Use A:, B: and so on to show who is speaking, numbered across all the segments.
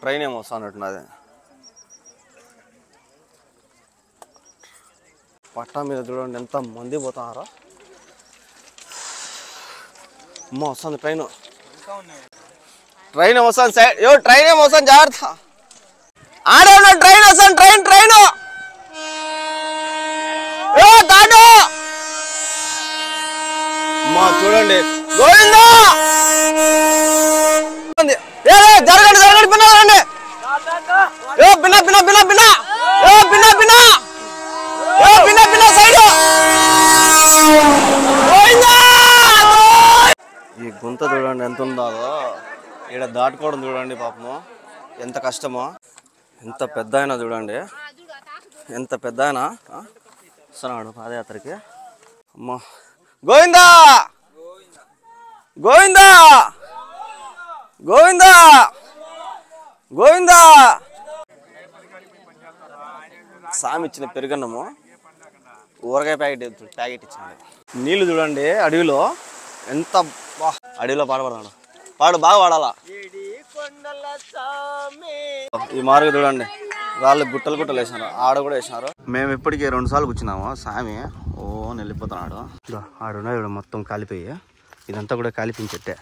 A: Train ఏమో వస్తున్నట్టున్నది. పట్టా మీద చూడండి ఎంత మంది పోతున్నారో. అమ్మ వస్తుంది ట్రైన్. ట్రైన్ వస్తుంది సైడ్. ట్రైన్ ఏమో వస్తుంది, జాగ్రత్త. ఆడే ఉన్న ట్రైన్ వస్తుంది. ట్రైన్ దాటు. అమ్మా చూడండి. గోవిందా జరగండి పిల్లలండి. ఈ గుంత చూడండి ఎంత ఉందో. ఇక్కడ దాటుకోవడం చూడండి పాపము ఎంత కష్టమో. ఎంత పెద్ద అయినా చూడండి, ఎంత పెద్ద అయినా వస్తున్నాడు పాదయాత్రకి. అమ్మా గోవిందా గోవిందా గోవిందా గోవిందా. సామి ఇచ్చిన పెరుగన్నము, ఊరగాయ ప్యాకెట్ ఇచ్చింది. నీళ్ళు చూడండి అడవిలో ఎంత. అడవిలో పాడబడతాడు, బాగా పాడాలా. ఈ మార్గం చూడండి, వాళ్ళు గుట్టలు వేసినారు, ఆడ కూడా వేసినారు. మేము ఇప్పటికీ 2 సార్లు కూర్చున్నాము. సామి వెళ్ళిపోతున్నాడు. ఆడున్నా ఇక్కడ మొత్తం కాలిపోయి, ఇదంతా కూడా కాలిపించట్టే.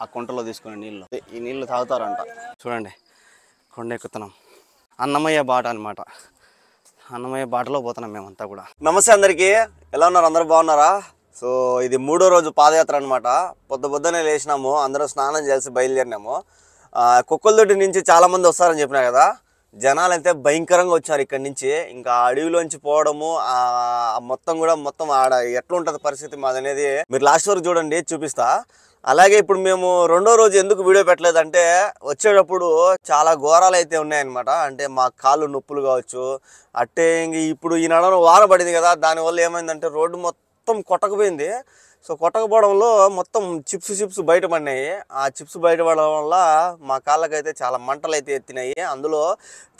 A: ఆ కుంటలో తీసుకునే నీళ్ళు, ఈ నీళ్ళు తాగుతారంట. చూడండి కొండ ఎక్కుతున్నాం. అన్నమయ్య బాట అనమాట. అన్నమయ్య బాటలో పోతున్నాం మేమంతా కూడా. నమస్తే అందరికీ, ఎలా ఉన్నారు? అందరూ బాగున్నారా? సో ఇది 3వ రోజు పాదయాత్ర అనమాట. పొద్దునే లేచినాము, అందరూ స్నానం చేసి బయలుదేరినాము. కుక్కలదొడ్డి నుంచి చాలామంది వస్తారని చెప్పినా కదా. జనాలు అయితే భయంకరంగా వచ్చారు ఇక్కడి నుంచి. ఇంకా అడవిలోంచి పోవడము మొత్తం ఆడ ఎట్లుంటుంది పరిస్థితి మాది అనేది మీరు లాస్ట్ వరకు చూడండి, చూపిస్తా. అలాగే ఇప్పుడు మేము 2వ రోజు ఎందుకు వీడియో పెట్టలేదంటే, వచ్చేటప్పుడు చాలా ఘోరాలు అయితే ఉన్నాయన్నమాట. అంటే మా కాళ్ళు నొప్పులు కావచ్చు. అట్టే ఇప్పుడు ఈ నడవడం వాన పడింది కదా, దానివల్ల ఏమైందంటే రోడ్డు మొత్తం కొట్టకపోయింది. సో కొట్టకపోవడంలో మొత్తం చిప్స్ బయట పడినాయి. ఆ చిప్స్ బయట పడడం వల్ల మా కాళ్ళకైతే చాలా మంటలు అయితే ఎత్తినాయి. అందులో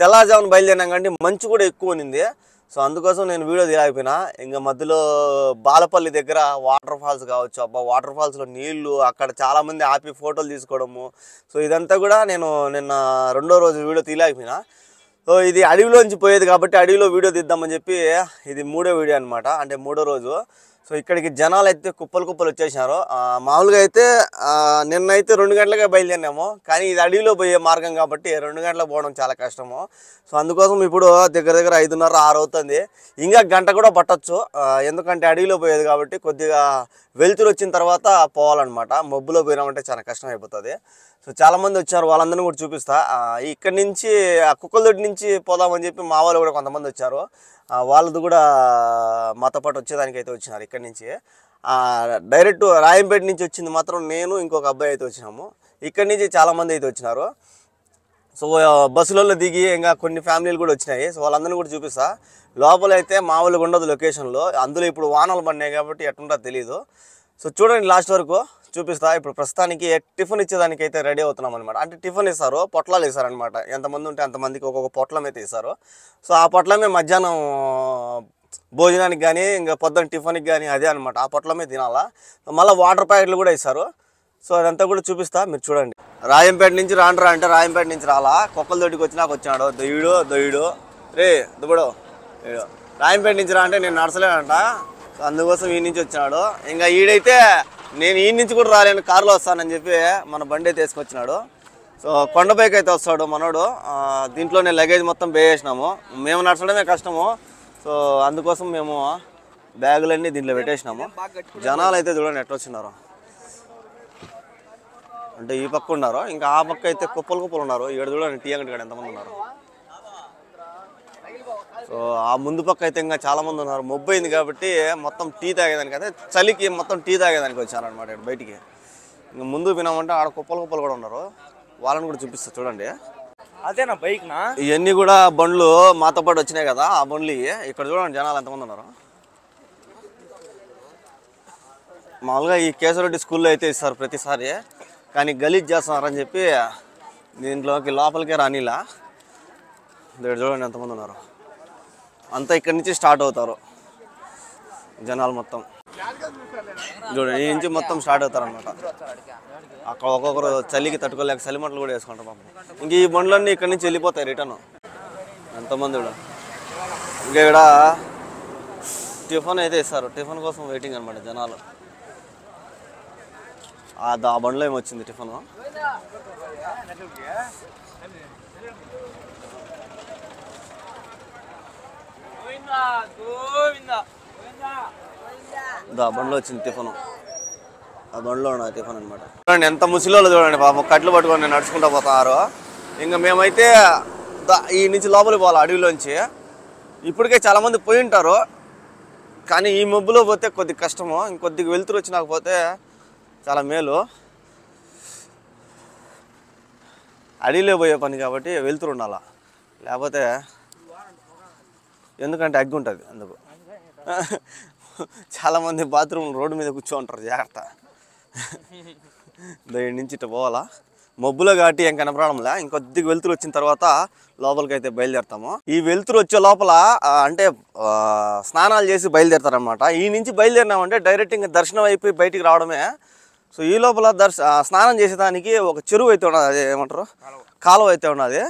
A: తెల్లవారుజామున బయలుదేరినాం కానీ మంచు కూడా ఎక్కువ ఉన్నింది. సో అందుకోసం నేను వీడియో తీయకపోయినా. ఇంకా మధ్యలో బాలపల్లి దగ్గర వాటర్ ఫాల్స్ కావచ్చు. వాటర్ ఫాల్స్లో నీళ్లు, అక్కడ చాలామంది ఆపి ఫోటోలు తీసుకోవడము. సో ఇదంతా కూడా నేను నిన్న 2వ రోజు వీడియో తీయలేకపోయినా. సో ఇది అడవిలోంచి పోయేది కాబట్టి అడవిలో వీడియో తీద్దామని చెప్పి ఇది 3వ వీడియో అనమాట, అంటే 3వ రోజు. సో ఇక్కడికి జనాలు అయితే కుప్పలు వచ్చేసినారు. మామూలుగా అయితే నిన్నైతే 2 గంటలకే బయలుదేరినాము, కానీ ఇది అడవిలో పోయే మార్గం కాబట్టి 2 గంటలకు పోవడం చాలా కష్టము. సో అందుకోసం ఇప్పుడు దగ్గర 5:30, 6 అవుతుంది. ఇంకా గంట కూడా పట్టచ్చు, ఎందుకంటే అడవిలో పోయేది కాబట్టి కొద్దిగా వెలుతురు వచ్చిన తర్వాత పోవాలన్నమాట. మబ్బులో పోయినామంటే చాలా కష్టం అయిపోతుంది. సో చాలామంది వచ్చారు, వాళ్ళందరినీ కూడా చూపిస్తా. ఇక్కడి నుంచి కుక్కలదొడ్డి నుంచి పోదామని చెప్పి మా వాళ్ళు కూడా కొంతమంది వచ్చారు. వాళ్ళది కూడా మాతో పాటు వచ్చేదానికి అయితే వచ్చినారు. ఇక్కడి నుంచి డైరెక్ట్ రాయంపేట నుంచి వచ్చింది మాత్రం నేను, ఇంకొక అబ్బాయి అయితే వచ్చినాము. ఇక్కడి నుంచి చాలామంది అయితే వచ్చినారు. సో బస్సులలో దిగి ఇంకా కొన్ని ఫ్యామిలీలు కూడా వచ్చినాయి. సో వాళ్ళందరినీ కూడా చూపిస్తా. లోపలైతే మామూలుగా ఉండదు లొకేషన్లో, అందులో ఇప్పుడు వానలు పడినాయి కాబట్టి ఎట్లుంటో తెలీదు. సో చూడండి లాస్ట్ వరకు చూపిస్తా. ఇప్పుడు ప్రస్తుతానికి టిఫిన్ ఇచ్చేదానికి అయితే రెడీ అవుతున్నాం అనమాట. అంటే టిఫిన్ ఇస్తారు, పొట్లాలు ఇస్తారనమాట. ఎంతమంది ఉంటే అంతమందికి ఒక్కొక్క పొట్లం అయితే ఇస్తారు. సో ఆ పొట్లమే మధ్యాహ్నం భోజనానికి కానీ ఇంకా పొద్దున్న టిఫిన్కి కానీ అదే అనమాట. ఆ పొట్లమే తినాలా. మళ్ళీ వాటర్ ప్యాకెట్లు కూడా ఇస్తారు. సో అదంతా కూడా చూపిస్తా, మీరు చూడండి. రాయంపేట నుంచి రాండ్రా అంటే రాయంపేట నుంచి రాలా, కుక్కలదొడ్డికి వచ్చినాడు దొయ్యుడు రే దుబ్బడు. రాయంపేట నుంచి రా అంటే నేను నడచలేనంట. సో అందుకోసం ఈ నుంచి వచ్చినాడు. ఇంకా ఈడైతే నేను ఈ నుంచి కూడా రాలేను, కారులో వస్తానని చెప్పి మన బండి అయితే వేసుకొచ్చినాడు. సో కొండపైకి అయితే వస్తాడు మనోడు. దీంట్లోనే లగేజ్ మొత్తం వేసేసినాము. మేము నడచడమే కష్టము. సో అందుకోసం మేము బ్యాగులన్నీ దీంట్లో పెట్టేసినాము. జనాలు అయితే చూడండి ఎట్లా వచ్చినారు. అంటే ఈ పక్క ఉన్నారు, ఇంకా ఆ పక్క అయితే కుప్పలు ఉన్నారు. ఇక్కడ చూడండి టీ అంగడి కాడ ఎంతమంది ఉన్నారు. సో ఆ ముందు పక్క అయితే ఇంకా చాలామంది ఉన్నారు. మొబ్బు అయింది కాబట్టి మొత్తం టీ తాగేదానికి అయితే చలికి మొత్తం టీ తాగేదానికి వచ్చారనమాట ఇక్కడ బయటికి. ఇంకా ముందు వినామంటే ఆడ కుప్పలు కూడా ఉన్నారు. వాళ్ళని కూడా చూపిస్తా చూడండి.
B: అదేనా బైక్నా?
A: ఇవన్నీ కూడా బండ్లు మాతో పాటు వచ్చినాయి కదా, ఆ బండ్లు. ఇక్కడ చూడండి జనాలు ఎంతమంది ఉన్నారు. మామూలుగా ఈ కేశవరెడ్డి స్కూల్లో అయితే ఇస్తారు ప్రతిసారి, కానీ గలీజ్ చేస్తున్నారని చెప్పి దీంట్లోకి లోపలికే రానిలా. ఇక్కడ చూడండి ఎంతమంది ఉన్నారు. అంతా ఇక్కడి నుంచి స్టార్ట్ అవుతారు జనాలు మొత్తం. చూడండి ఈ నుంచి మొత్తం స్టార్ట్ అవుతారనమాట. అక్కడ ఒక్కొక్కరు చలికి తట్టుకోలేక చలిమంటలు కూడా వేసుకుంటారు పాపం. ఇంక ఈ బండ్లన్నీ ఇక్కడి నుంచి వెళ్ళిపోతాయి రిటర్న్. ఎంతమంది కూడా ఇంకా ఇక్కడ టిఫిన్ అయితే ఇస్తారు. టిఫిన్ కోసం వెయిటింగ్ అనమాట జనాలు. ఆ బండ్లో ఏమొచ్చింది టిఫిన్. ఆ బండ్లో వచ్చింది టిఫిన్. ఆ బండ్లో ఉన్న టిఫిన్ అనమాట. చూడండి ఎంత ముసిలోళ్ళు చూడండి పాపం కట్లు పట్టుకొని నడుచుకుంటూ పోతారు. ఇంకా మేమైతే ఈ నుంచి లోపలికి పోవాలి అడవిలోంచి. ఇప్పటికే చాలామంది పోయి ఉంటారు కానీ ఈ మబ్బులో పోతే కొద్దిగా కష్టము. ఇంకొద్దిగా వెలుతురు వచ్చినాకపోతే చాలా మేలు. అడవిలో పోయే పని కాబట్టి వెలుతురు ఉండాలా, లేకపోతే ఎందుకంటే అగ్గి ఉంటుంది అందుకు. చాలామంది బాత్రూమ్ రోడ్డు మీద కూర్చోంటారు జాగ్రత్త. దాని నుంచి ఇట్లా పోవాలా. మబ్బులో కాబట్టి ఏం కనపడంలా. ఇంకొద్దిగా వెలుతురు వచ్చిన తర్వాత లోపలికి అయితే బయలుదేరుతాము. ఈ వెలుతురు వచ్చే లోపల అంటే స్నానాలు చేసి బయలుదేరుతారనమాట. ఈ నుంచి బయలుదేరినామంటే డైరెక్ట్ ఇంకా దర్శనం అయిపోయి బయటికి రావడమే. సో ఈ లోపల స్నానం చేసేదానికి ఒక చెరువు అయితే ఉన్నది, అది ఏమంటారు కాలువ అయితే ఉన్నది.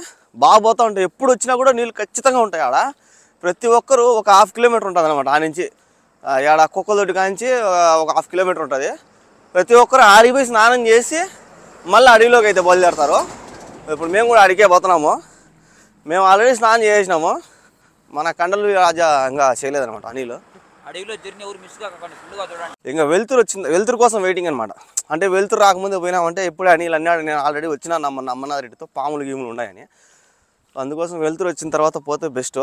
A: బాగా పోతూ ఉంటాయి. ఎప్పుడు వచ్చినా కూడా నీళ్ళు ఖచ్చితంగా ఉంటాయి ఆడ. ప్రతి ఒక్కరు ఒక 1/2 కిలోమీటర్ ఉంటుంది అనమాట. ఆ నుంచి ఆడ కుక్కలదొడ్డి కాంచి ఒక 1/2 కిలోమీటర్ ఉంటుంది. ప్రతి ఒక్కరు ఆడిపోయి స్నానం చేసి మళ్ళీ అడవిలోకి అయితే బయలుదేరుతారు. ఇప్పుడు మేము కూడా అడిగే పోతున్నాము. మేము ఆల్రెడీ స్నానం చేసినాము. మన కండలు రాజా ఇంకా చేయలేదనమాట అనిలు. ఇంకా వెలుతురు వచ్చింది. వెలుతురు కోసం వెయిటింగ్ అనమాట. అంటే వెలుతురు రాకముందే పోయినామంటే ఎప్పుడే అనిల్ అన్నాడు, నేను ఆల్రెడీ వచ్చినా అమ్మనాథ్ రెడ్డితో పాములు గీములు ఉన్నాయని. అందుకోసం వెలుతురు వచ్చిన తర్వాత పోతే బెస్ట్.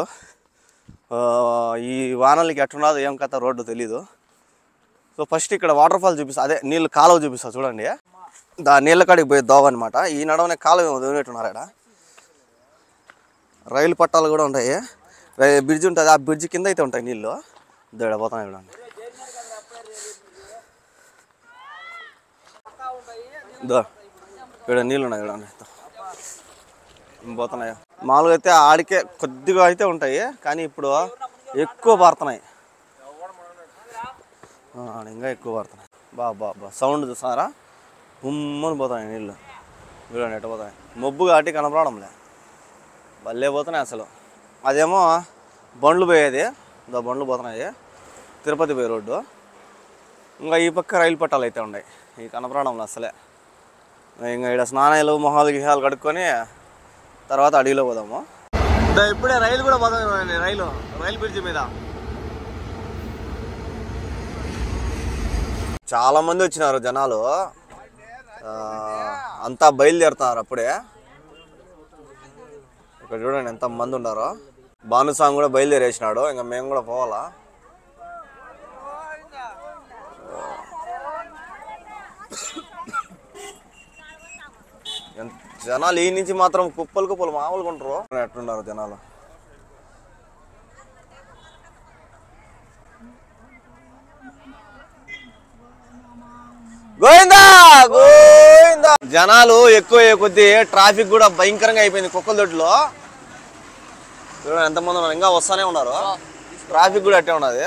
A: ఈ వానలకి ఎట్టున్నదో ఏం కథ రోడ్డు తెలీదు. సో ఫస్ట్ ఇక్కడ వాటర్ ఫాల్ చూపిస్తా, అదే నీళ్ళు కాలువ చూపిస్తా చూడండి. నీళ్ళ కాడికి పోయి దోవ అనమాట. ఈ నడవనే కాలువ ఏమో దోనట్టున్నారు. ఇక్కడ రైలు పట్టాలు కూడా ఉంటాయి. బ్రిడ్జ్ ఉంటుంది. ఆ బ్రిడ్జ్ కింద అయితే ఉంటాయి నీళ్ళు. ఇక్కడ పోతున్నాయి చూడండి. ఇక్కడ నీళ్ళు ఉన్నాయి చూడండి. పోతున్నాయి. మామూలుగా అయితే ఆడికే కొద్దిగా అయితే ఉంటాయి కానీ ఇప్పుడు ఎక్కువ పారుతున్నాయి. ఇంకా ఎక్కువ పారుతున్నాయి. బా సౌండ్ చూసారా, ఉమ్మని పోతున్నాయి నీళ్ళు. చూడండి ఎట్ట పోతున్నాయి. మబ్బు కాబట్టి కనపడంలే, భలే పోతున్నాయి అసలు. అదేమో బండ్లు పోయేది, బండ్లు పోతున్నాయి. తిరుపతి పోయే రోడ్డు. ఇంకా ఈ పక్క రైలు పట్టాలు అయితే ఉన్నాయి. ఈ కనపడంలో అసలే. ఇంకా ఇక్కడ స్నానాలు మొహాలు గిహాలు కడుక్కొని తర్వాత అడవిలో పోదాము. ఇప్పుడే రైలు కూడా పోతాం. రైలు బ్రిడ్జ్ మీద చాలా మంది వచ్చినారు జనాలు. అంతా బయలుదేరుతున్నారు అప్పుడే. ఇక్కడ చూడండి ఎంత మంది ఉన్నారో. భానుస్వామి కూడా బయలుదేరేసినాడు. ఇంకా మేము కూడా పోవాలా. జనాలు ఈ నుంచి మాత్రం కుప్పలు మామూలుగా ఉంటారు. ఎట్లున్నారు జనాలు. గోవిందా గోవిందా. జనాలు ఎక్కువ కొద్ది ట్రాఫిక్ కూడా భయంకరంగా అయిపోయింది కుక్కలదొడ్లో. ఎంతమంది ఉన్నారు, ఇంకా వస్తానే ఉన్నారు. ట్రాఫిక్ కూడా అట్టే ఉన్నది.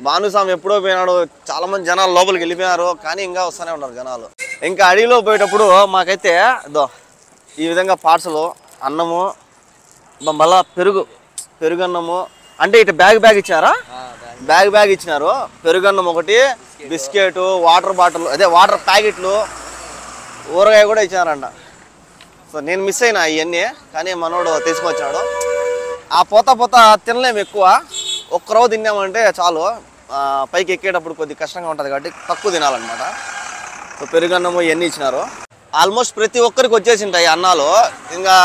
A: భానుస్వామి ఎప్పుడో పోయినాడు. చాలా మంది జనాలు లోపలికి వెళ్ళిపోయినారు కానీ ఇంకా వస్తూనే ఉన్నారు జనాలు. ఇంకా అడవిలో పోయేటప్పుడు మాకైతే ఈ విధంగా పార్సల్ అన్నము, మళ్ళా పెరుగు అన్నము. అంటే ఇటు బ్యాగ్ ఇచ్చినారా? బ్యాగ్ ఇచ్చినారు. పెరుగన్నం ఒకటి, బిస్కెట్, వాటర్ బాటిల్, అదే వాటర్ ప్యాకెట్లు, ఊరగాయ కూడా ఇచ్చినారంట. సో నేను మిస్ అయినా ఇవన్నీ కానీ మనోడు తీసుకొచ్చాడు. ఆ పోతా తినలేము ఎక్కువ. ఒక్కరో తిన్నామంటే చాలు. పైకి ఎక్కేటప్పుడు కొద్దిగా కష్టంగా ఉంటుంది కాబట్టి తక్కువ తినాలన్నమాట. సో పెరుగన్నము ఇవన్నీ ఇచ్చినారు. ఆల్మోస్ట్ ప్రతి ఒక్కరికి వచ్చేసి ఉంటాయి అన్నాలు. ఇంకా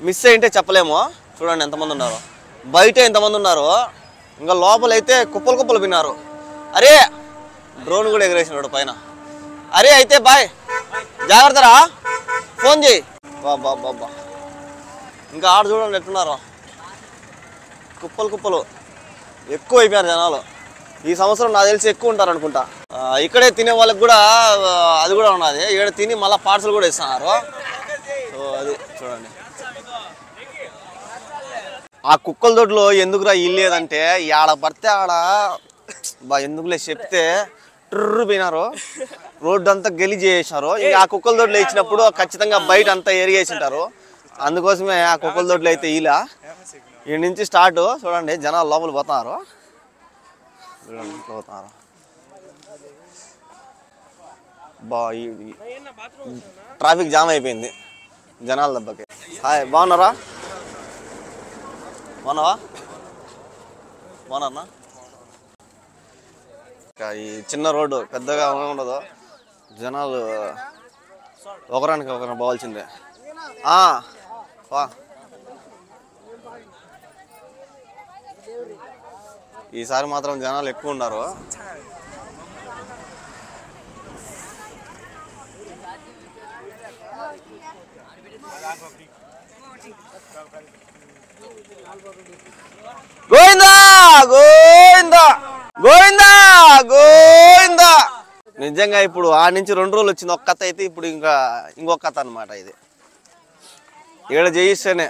A: మిస్ అయింటే చెప్పలేము. చూడండి ఎంతమంది ఉన్నారు. బయట ఎంతమంది ఉన్నారు. ఇంకా లోపలైతే కుప్పలు విన్నారు. అరే డ్రోన్ కూడా ఎగరేసినాడు పైన. అరే అయితే బాయ్, జాగ్రత్తరా, ఫోన్ చేయి. బాబా ఇంకా ఆడ చూడండి ఎట్టున్నారు. కుప్పలు ఎక్కువ అయిపోయారు జనాలు. ఈ సంవత్సరం నాకు తెలిసి ఎక్కువ ఉంటారు అనుకుంటా. ఇక్కడే తినే వాళ్ళకి కూడా అది కూడా ఉన్నది. ఇక్కడ తిని మళ్ళీ పార్సల్ కూడా ఇస్తున్నారు. సో అది చూడండి. ఆ కుక్కల దొడ్లో ఎందుకురా ఇల్లేదంటే ఆడ పడితే ఆడ ఎందుకులే చెప్తే ట్రూ పోయినారు, రోడ్డు అంతా గలీజ్ చేసినారు. ఇంకా ఆ కుక్కల దొడ్లో ఇచ్చినప్పుడు ఖచ్చితంగా బయట అంతా ఏరిగేసింటారు. అందుకోసమే ఆ కుక్కల దొడ్లో అయితే ఇలా ఈ నుంచి స్టార్ట్. చూడండి జనాలు లోపల పోతున్నారు, పోతున్నారు. ట్రాఫిక్ జామ్ అయిపోయింది జనాల దెబ్బకి. హాయ్, బాగున్నారా? బాగున్నావా? బాగున్నా. ఈ చిన్న రోడ్డు పెద్దగా ఉండదు, జనాలు ఒకరానికి ఒకరిని పోవాల్సిందే. ఈసారి మాత్రం జనాలు ఎక్కువ ఉన్నారు. గోవిందా గోవిందా గోవిందా గోవిందా. నిజంగా ఇప్పుడు ఆ నుంచి 2 రోజులు వచ్చింది ఒక్క కథ అయితే, ఇప్పుడు ఇంకొక కథ అనమాట. ఇది ఇక్కడ చేయిస్తేనే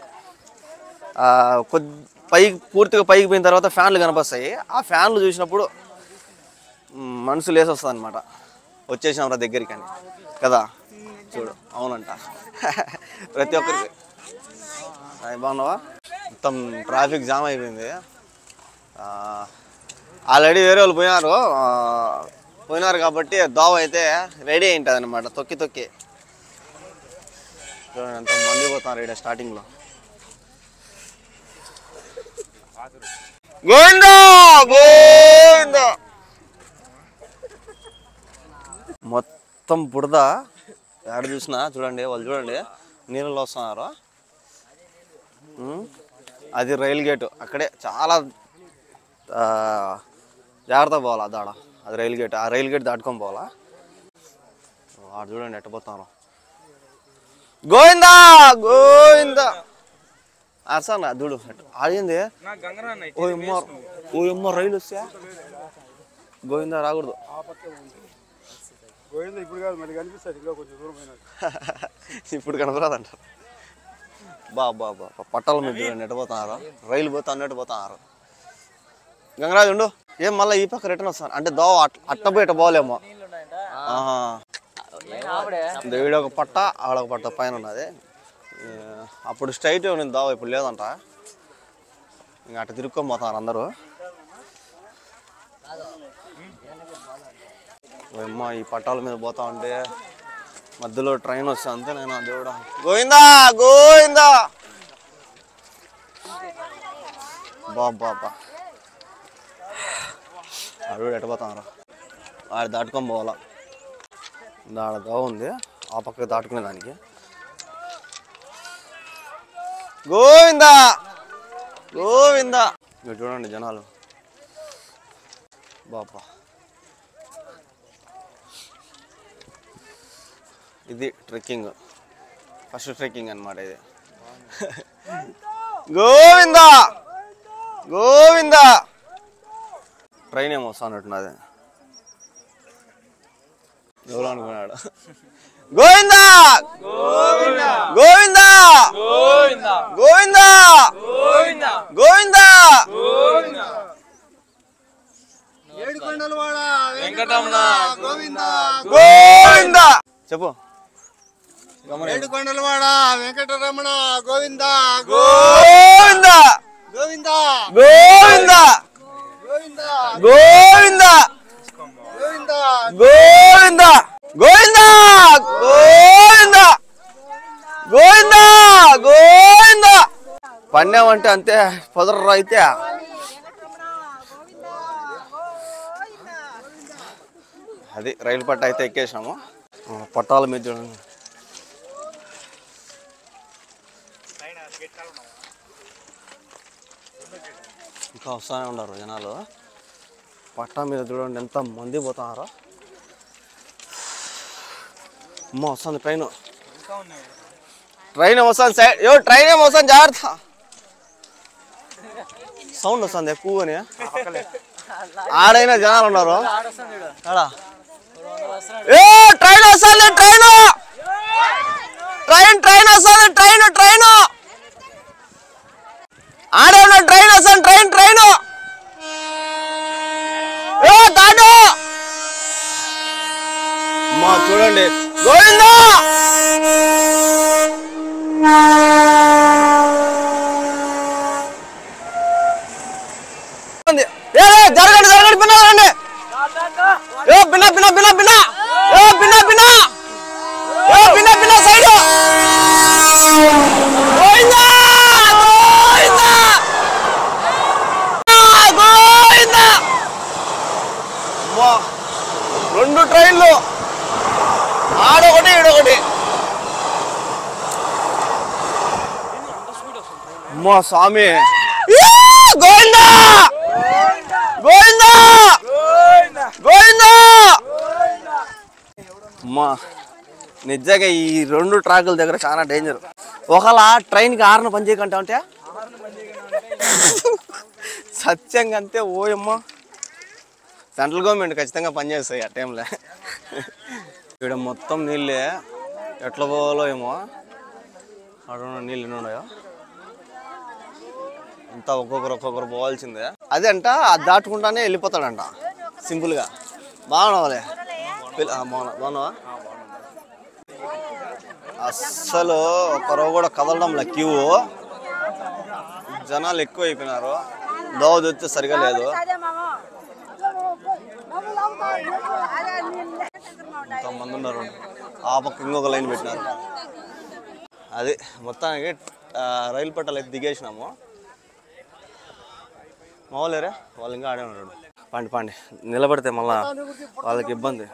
A: పూర్తిగా పైకి పోయిన తర్వాత ఫ్యాన్లు కనిపిస్తాయి. ఆ ఫ్యాన్లు చూసినప్పుడు మనసు లేసి వస్తుంది అనమాట, వచ్చేసాం రా దగ్గరికి అని కదా. చూడు, అవునంట ప్రతి ఒక్కరికి. బాగున్నావా? మొత్తం ట్రాఫిక్ జామ్ అయిపోయింది. ఆల్రెడీ వేరే వాళ్ళు పోయినారు కాబట్టి దోవ అయితే రెడీ అయి ఉంటుంది అనమాట. తొక్కి చూడండి ఎంత మంది పోతున్నారు ఇక్కడ స్టార్టింగ్లో. గోవిందా గోవిందా. మొత్తం బురద ఎక్కడ చూసినా. చూడండి వాళ్ళు, చూడండి నీళ్ళలో వస్తున్నారు. అది రైల్ గేటు, అక్కడే చాలా జాగ్రత్త పోవాలా. అది రైల్ గేట్, ఆ రైల్ గేట్ దాటుకొని పోవాలా. ఆడ చూడండి ఎట్ట పోతున్నారు. గోవిందా గోవిందా. అసలు చూడు ఆడింది. ఓ ఎమ్మో రైలు వస్తా. గోవిందా రాకూడదు. ఇప్పుడు కనపరాదంటారు. బాబా పట్టాల మీద చూడండి ఎట్ట పోతున్నారు. రైలు పోతా అన్నట్టు పోతున్నారు. గంగరాజు ఉండు. ఏం మళ్ళీ ఈ పక్క రిటర్న్ వస్తాను అంటే దోవ అట్ట పోయి పోలేమో. ఈడొక పట్ట ఆడొక పట్ట పైన ఉన్నది. అప్పుడు స్ట్రైట్ నేను దోవ, ఇప్పుడు లేదంట. ఇంకా అట్ట తిరుక్కొని పోతున్నారు అందరూ. అమ్మ ఈ పట్టాల మీద పోతా ఉంటే మధ్యలో ట్రైన్ వస్తే అంతే. నేను దేవుడా గోవిందా గోవిందా. బాబా అడుగు ఎట్టపోతున్నారు. ఆడ దాటుకొని పోవాలా. ఆడ దోవ ఉంది, ఆ పక్కకి దాటుకునే దానికి. గోవిందా గోవిందా. మీరు చూడండి జనాలు. బాబా ఇది ట్రెక్కింగ్, ఫస్ట్ ట్రెక్కింగ్ అనమాట ఇది. గోవిందా గోవిందా. ట్రైన్ ఏమో వస్తానట్టున్నది. ఎవరు అనుకున్నాడు. గోవిందా గోవిందా గోవిందా గోవిందా గోవిందా. ఏడుకొండలవాడ వెంకటరమణ గోవిందా గోవిందా. చెప్పు.
C: ఏడుకొండలవాడ వెంకటరమణ గోవిందా
A: గోవిందా
C: గోవిందా
A: గోవిందా
C: గోవిందా
A: గోవిందా
C: గోవిందా
A: గోవిందా గోవిందా గోవిందా గోవిందా గోవిందా. పన్నామంటే అంతే పొదర్రా అయితే. అది రైలు పట్ట అయితే ఎక్కేసాము. పట్టాల మీద చూడండి. ఇంకా వస్తూనే ఉన్నారు జనాలు. పట్టా మీద చూడండి ఎంత మంది పోతున్నారో. అమ్మ వస్తుంది ట్రైన్. ట్రైన్ వస్తుంది సైడ్. ట్రైన్ ఏమో వస్తుంది, జాగ్రత్త. సౌండ్ వస్తుంది ఎక్కువని. ఆడైనా జనాలు ఉన్నారు. ట్రైన్ వస్తుంది. ట్రైన్ ట్రైన్ ట్రైన్ వస్తుంది. ట్రైన్ ట్రైన్ ఆడే ఉన్న ట్రైన్ వస్తాను ట్రైన్ దాటు మా చూడండి గోవిందా జరగండి పిన్నారండి బిన్న సైడ్ రెండు ట్రైన్లు ఆడొకటి ఈడొకటి అమ్మా స్వామి గోవిందా గోవిందా గోవిందా అమ్మా నిజంగా ఈ రెండు ట్రాకుల దగ్గర చాలా డేంజర్. ఒకవేళ ట్రైన్కి హార్న్ పని చేయకంటా ఉంటే సత్యంగా అంతే. ఓయమ్మా సెంట్రల్ గవర్నమెంట్ ఖచ్చితంగా పనిచేస్తాయి ఆ టైంలో. ఇక్కడ మొత్తం నీళ్ళే, ఎట్లా పోవాలో ఏమో. అక్కడ నీళ్ళు ఎన్ని ఉన్నాయో అంతా ఒక్కొక్కరు పోవాల్సిందే. అదే అంట అది దాటుకుంటానే వెళ్ళిపోతాడంట సింపుల్గా. బాగున్నావాలే బాగున్నావా? అస్సలు ఒకరు కూడా కదలడంలో క్యూ, జనాలు ఎక్కువ అయిపోయినారు. దోవ తెస్తే సరిగా లేదు. ఎంతమంది ఉన్నారు. ఆ పక్క ఇంకొక లైన్ పెట్టినారు. అది మొత్తానికి రైలు పట్టాలు అయితే దిగేసినాము. మామూలేరే వాళ్ళు ఇంకా ఆడే ఉన్నాడు. పండి నిలబడితే మళ్ళా వాళ్ళకి ఇబ్బంది.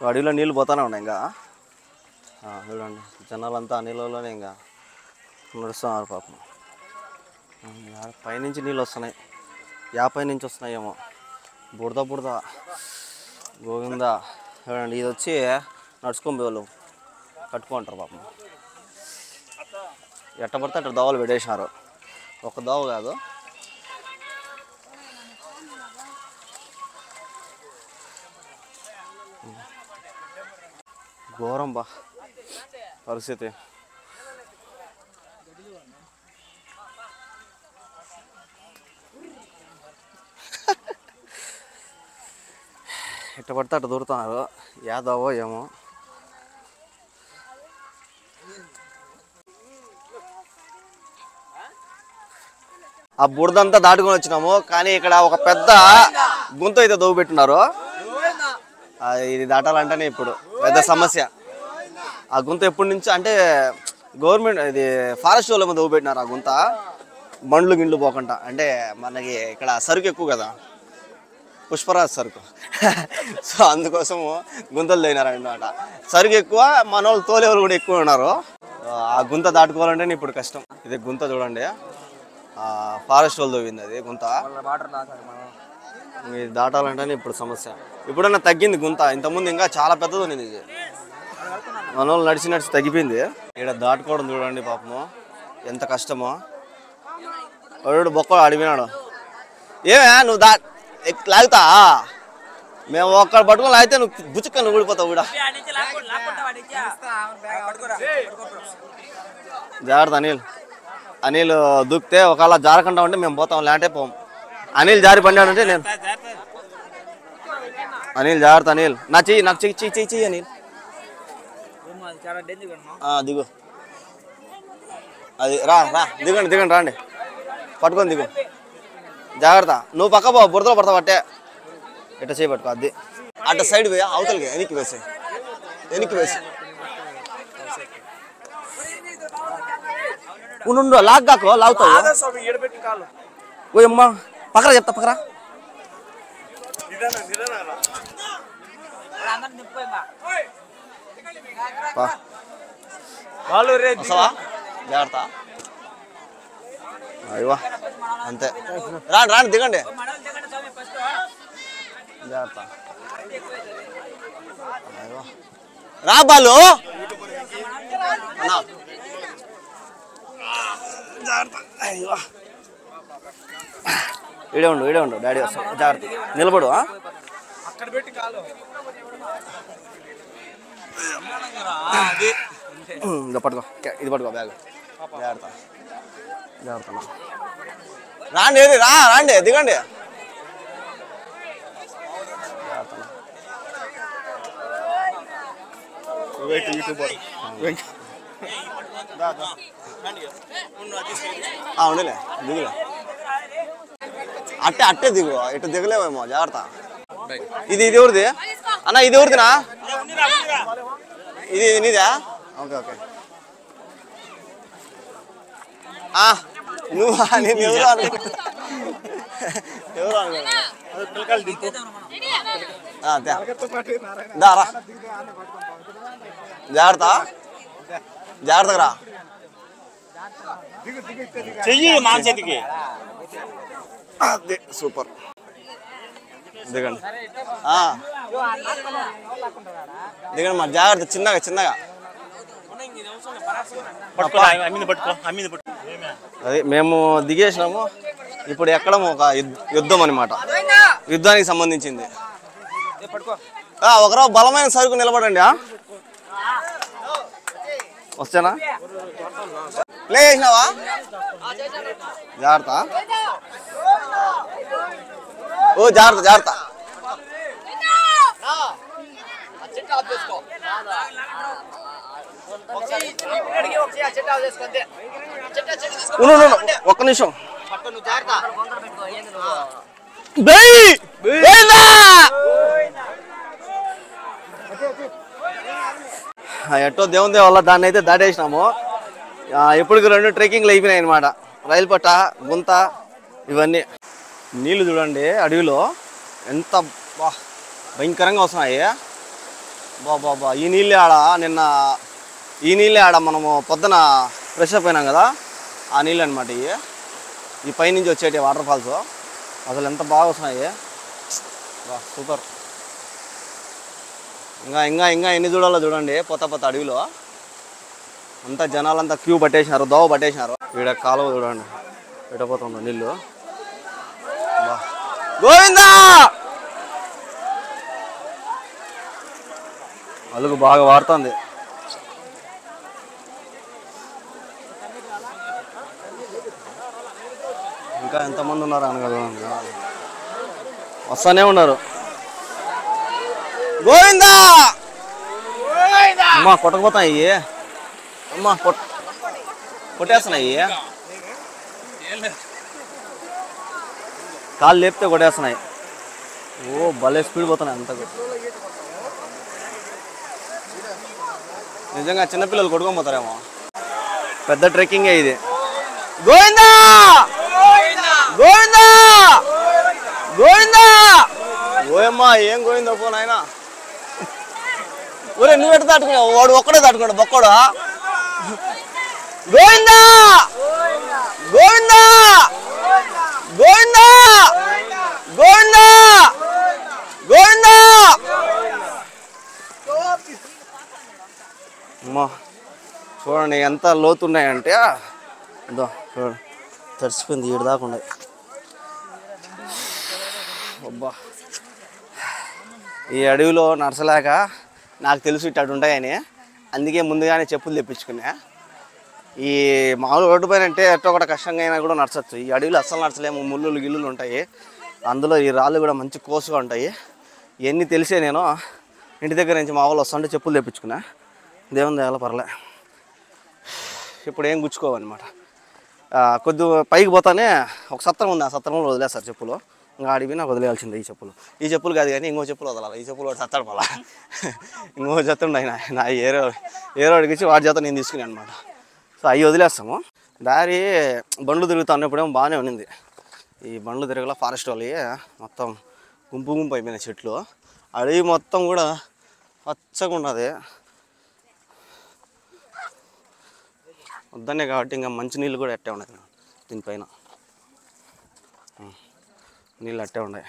A: అడవిలో నీళ్ళు పోతానే ఉన్నాయి. ఇంకా చూడండి జనాలంతా నీళ్ళలోనే ఇంకా నడుస్తున్నారు పాపం. పైనుంచి నీళ్ళు వస్తున్నాయి. యాపై నుంచి వస్తున్నాయేమో. బురద గోవిందా. చూడండి ఇది వచ్చి నడుచుకొని వాళ్ళు కట్టుకుంటారు పాపం. ఎట్ట పడితే అట్ట దోవలు పెట్టేసినారు. ఒక దోవ కాదు. ఘోరం బా పరిస్థితి. ఎట్ట పడితే అట్ట దూరుతున్నారు. యాదవో ఏమో. ఆ బురదంతా దాటుకొని వచ్చినాము. కానీ ఇక్కడ ఒక పెద్ద గుంత అయితే దవ్వు పెట్టినారు. ఇది దాటాలంటేనే ఇప్పుడు పెద్ద సమస్య. ఆ గుంత ఎప్పటి నుంచి అంటే గవర్నమెంట్ ఇది ఫారెస్ట్ వాళ్ళ మీద దవ్వు పెట్టినారు. ఆ గుంత బండ్లు గిండ్లు పోకుండా. అంటే మనకి ఇక్కడ సరుకు ఎక్కువ కదా, పుష్పరాజ్ సరుకు. సో అందుకోసము గుంతలు తగినారన్నమాట. సరుకు ఎక్కువ, మన వాళ్ళు తోలేవాళ్ళు కూడా ఎక్కువ ఉన్నారు. ఆ గుంత దాటుకోవాలంటే ఇప్పుడు కష్టం. ఇది గుంత చూడండి, ఫారెస్ట్ వాళ్ళు తవ్వింది అది గుంత. ఇది దాటాలంటేనే ఇప్పుడు సమస్య. ఇప్పుడన్నా తగ్గింది గుంత. ఇంతకుముందు ఇంకా చాలా పెద్దది ఉంది. ఇది మన వాళ్ళు నడిచి తగ్గిపోయింది. ఇక్కడ దాటుకోవడం చూడండి పాపము ఎంత కష్టమో. వాడు బొక్క అడిగినాడు, ఏమే నువ్వు లాగుతా, మేము ఒక్కడ పట్టుకొని లాగితే నువ్వు బుచ్చుక్క నువ్వు ఊడిపోతావు కూడా. జాగ్రత్త అనిల్ దూకితే ఒకవేళ జారకుండా ఉంటే మేము పోతాం, లేంటే పోం. అనిల్ జారి పడినాడంటే నేను అనిల్ జాగ్రత్త. అనిల్ నాకు చెయ్యి అనిల్. దిగు. అది రా దిగండి రాండి, పట్టుకొని దిగు. జాగ్రత్త. నువ్వు పక్క పో, బురదలో పడతావు. అట్టే ఎట్ట చేయి పట్టుకో. అది అట్ట సైడ్ పోయా అవతలకి వెనక్కి వేసి ఉండు. లాగ్గాకో లాగుతావు. ఓ అమ్మా పక్కన చెప్తా, పక్కరా. జాగ్రత్త. అయ్యవా అంతే. రాండి దిగండి. జాగ్రత్త. రా బాలు. ఈడే ఉండు డాడీ వస్తా. జాగ్రత్త నిలబడు. ఇంకా పట్టుకో, ఇది పట్టుకో బ్యాగ్. జాగ్రత్త జాగ్రత్త. రాండి రాండి దిగండి. ఉండలే దిగులే, అట్టే దిగు, ఇటు దిగలేమేమో, జాగ్రత్త. ఇది ఎవరిది అన్న? ఇది ఎవరిదినా? ఇది నీదా? Okay okay. నువ్వు నేను ఎవరు అనుకుంటా, ఎవరు అనుకుంటా. దారా జాగ్రత్త జాగ్రత్తగా రా.
B: చెయ్యి మా చేతికి.
A: సూపర్. దిగండి దిగండి మరి జాగ్రత్త, చిన్నగా చిన్నగా. అదే మేము దిగేసినాము. ఇప్పుడు ఎక్కడం ఒక యుద్ధం అనమాట, యుద్ధానికి సంబంధించింది. ఒకరో బలమైన సరుకు నిలబడండి. వస్తేనా ప్లే చేసినావా? జాగ్రత్త, ఓ జాగ్రత్త జాగ్రత్త. ఒక్క నిమిషం. ఎట్టో దేవుని వల్ల దాన్ని అయితే దాటేసినాము. ఇప్పటికి 2 ట్రెక్కింగ్లు అయిపోయినాయి అనమాట. రైలు పట్ట, గుంత, ఇవన్నీ. నీళ్ళు చూడండి అడవిలో ఎంత భయంకరంగా వస్తున్నాయి. బాబా ఈ నీళ్ళే ఆడ మనము పొద్దున ఫ్రెష్ అప్ అయినాం కదా, ఆ నీళ్ళు అనమాట ఈ పైనుంచి వచ్చేటి వాటర్ ఫాల్స్. అసలు ఎంత బాగా వస్తున్నాయి, సూపర్. ఇంకా ఎన్ని చూడాలో చూడండి. పొత్త అడవిలో అంతా జనాలంతా క్యూ పట్టేసినారు, దోవ పట్టేసినారు. ఈడ కాలువ చూడండి పెట్టపోతుందో నీళ్ళు. గోవిందా అలుగు బాగా వాడుతుంది. ఇంకా ఎంతమంది ఉన్నారు అనగా వస్తానే ఉన్నారు. గోవిందా అమ్మా కొట్టకపోతాయి, అమ్మా కొట్టేస్తున్నాయి, కాళ్ళు లేపితే కొట్టేస్తున్నాయి. ఓ భలే స్పీడ్ పోతున్నాయి అంతకు. నిజంగా చిన్నపిల్లలు కొట్టుకొని పోతారేమో. పెద్ద ట్రెక్కింగే ఇది. గోవిందా గోవిందా గోవిందా. ఓయమ్మా ఏం గోవిందా పో నాయనా. ఒరే నువ్వు ఎట్లా దాటుకున్నావు? వాడు ఒక్కడే దాటుకున్నాడు బొక్కడు. గోవిందా గోవిందా గోవిందా గోవిందా గోవిందా. అమ్మా చూడండి ఎంత లోతున్నాయంటే, చూడండి తడిసిపోయింది ఈడు దాకా ఉన్నాయి. అబ్బా ఈ అడవిలో నడచలేక నాకు తెలుసు ఇట్టు ఉంటాయని, అందుకే ముందుగానే చెప్పులు తెప్పించుకున్నా. ఈ మామూలు రోడ్డు పైన అంటే ఎట్టో ఒకటి కష్టంగా అయినా కూడా నడచచ్చు. ఈ అడవిలో అస్సలు నడచలేము, ముళ్ళులు గిల్లులు ఉంటాయి. అందులో ఈ రాళ్ళు కూడా మంచి కోసుగా ఉంటాయి. ఇవన్నీ తెలిసే నేను ఇంటి దగ్గర నుంచి మా వాళ్ళు వస్తుంటే చెప్పులు తెప్పించుకున్నా. దేవుని దయవల్ల పర్లే, ఇప్పుడు ఏం గుచ్చుకోవన్నమాట. కొద్దిగా పైకి పోతానే ఒక సత్రం ఉంది, ఆ సత్రంలో వదిలేస్తారు చెప్పులు. ఇంకా ఆడివి నాకు వదిలేయాల్సిందే. ఈ చెప్పులు కాదు కానీ ఇంకో చెప్పులు వదలాలి. ఈ చెప్పులు వాడు సత్తాడు మళ్ళా, ఇంకో జత ఉన్నాయి నా ఏరో అడిగించి వాడి జత నేను తీసుకున్నాను అనమాట. సో అవి వదిలేస్తాము. దారి బండ్లు తిరుగుతున్నప్పుడేమో బాగానే ఉన్నింది. ఈ బండ్లు తిరగల ఫారెస్ట్ వాళ్ళు మొత్తం గుంపు అయిపోయినాయి చెట్లు. అడవి మొత్తం కూడా పచ్చగా ఉన్నది. వద్దనే కాబట్టి ఇంకా మంచి నీళ్ళు కూడా అట్టే ఉన్నాయి దీనిపైన. నీళ్ళు అట్టే ఉన్నాయి.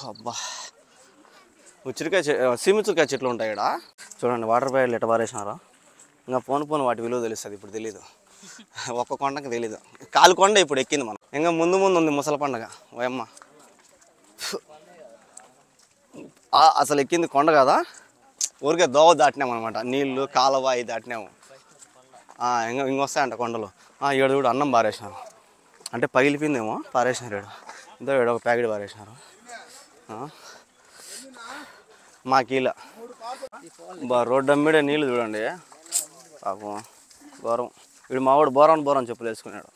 A: అబ్బా సీమిచుకాయ చెట్లు ఉంటాయి ఇక్కడ చూడండి. వాటర్ పైర్లు ఎట్ట పారేసినారో. ఇంకా పోను వాటి విలువ తెలుస్తుంది. ఇప్పుడు తెలీదు, ఒక్క కొండకి తెలీదు. కాలు కొండ ఇప్పుడు ఎక్కింది మనం. ఇంకా ముందు ఉంది ముసల పండగ. ఓయమ్మ అసలు ఎక్కింది కొండ కదా. ఊరికే దోవ దాటినాం అనమాట, నీళ్ళు కాలువ అవి దాటినాము. ఇంకొస్తాయంట కొండలు. ఏడు కూడా అన్నం పారేసినారు, అంటే పగిలిపోయిందేమో పారేసినారు. ఏడు ఒక ప్యాకెట్ పారేసినారు. మాకీల రోడ్డు అమ్మిడే నీళ్ళు చూడండి పాపం ఘోరం. వీడు మావాడు బోరాన్ చెప్పులు వేసుకున్నాడు.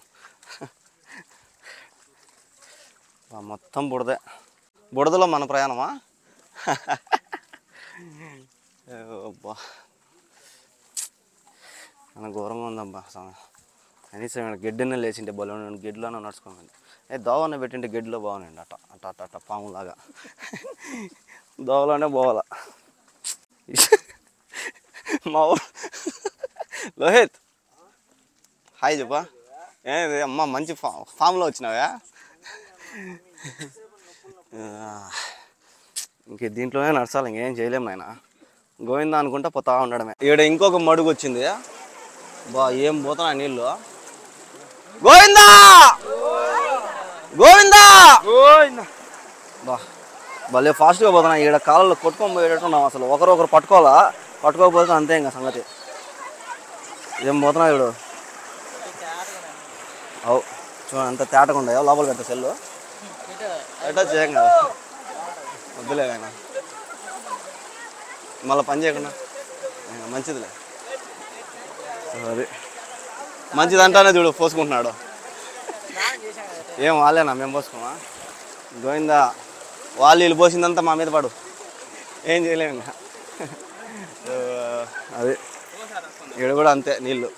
A: మొత్తం బుడదలో మన ప్రయాణమా. అబ్బా మన ఘోరంగా ఉందబ్బా స్వామి. కనీసం గెడ్డనే లేచింటే బలం గెడ్లోనే నడుచుకోమండి. దోవనే పెట్టింటే గెడ్లో బాగున్నాయండి. అట్ట పాములాగా దోవలోనే పోవాలా. మా లోహిత్ హాయ్ చెప్పా. అమ్మ మంచి ఫామ్లో వచ్చినావా. ఇంక దీంట్లోనే నడచాలి, ఇంకేం చేయలేము నాయన. గోవిందా అనుకుంటా పోతా ఉండడమే. ఈడ ఇంకొక మడుగు వచ్చింది. ఏం పోతున్నా నీళ్ళు. గోవిందా గోవిందా భలే ఫాస్ట్గా పోతున్నా. ఈడ కాలంలో కొట్టుకొని పోయేటట్టున్నాం. అసలు ఒకరొకరు పట్టుకోకపోతే అంతే ఇంకా సంగతి. ఏం పోతున్నా ఇప్పుడు. అవు చూడండి అంత తేటకుండా లోపల పెట్ట సెల్లు ఎట్టా చేయం కదా, వద్దులే ఆయన మళ్ళీ పని చేయకుండా. మంచిదిలే, అది మంచిదంటానే చూడు పోసుకుంటున్నాడు. ఏం వాళ్ళేనా, మేము పోసుకోమా. గోవిందా వాళ్ళు వీళ్ళు పోసిందంతా మా మీద పడు, ఏం చేయలేము ఇంకా. అది ఇక్కడ కూడా అంతే, నీళ్ళు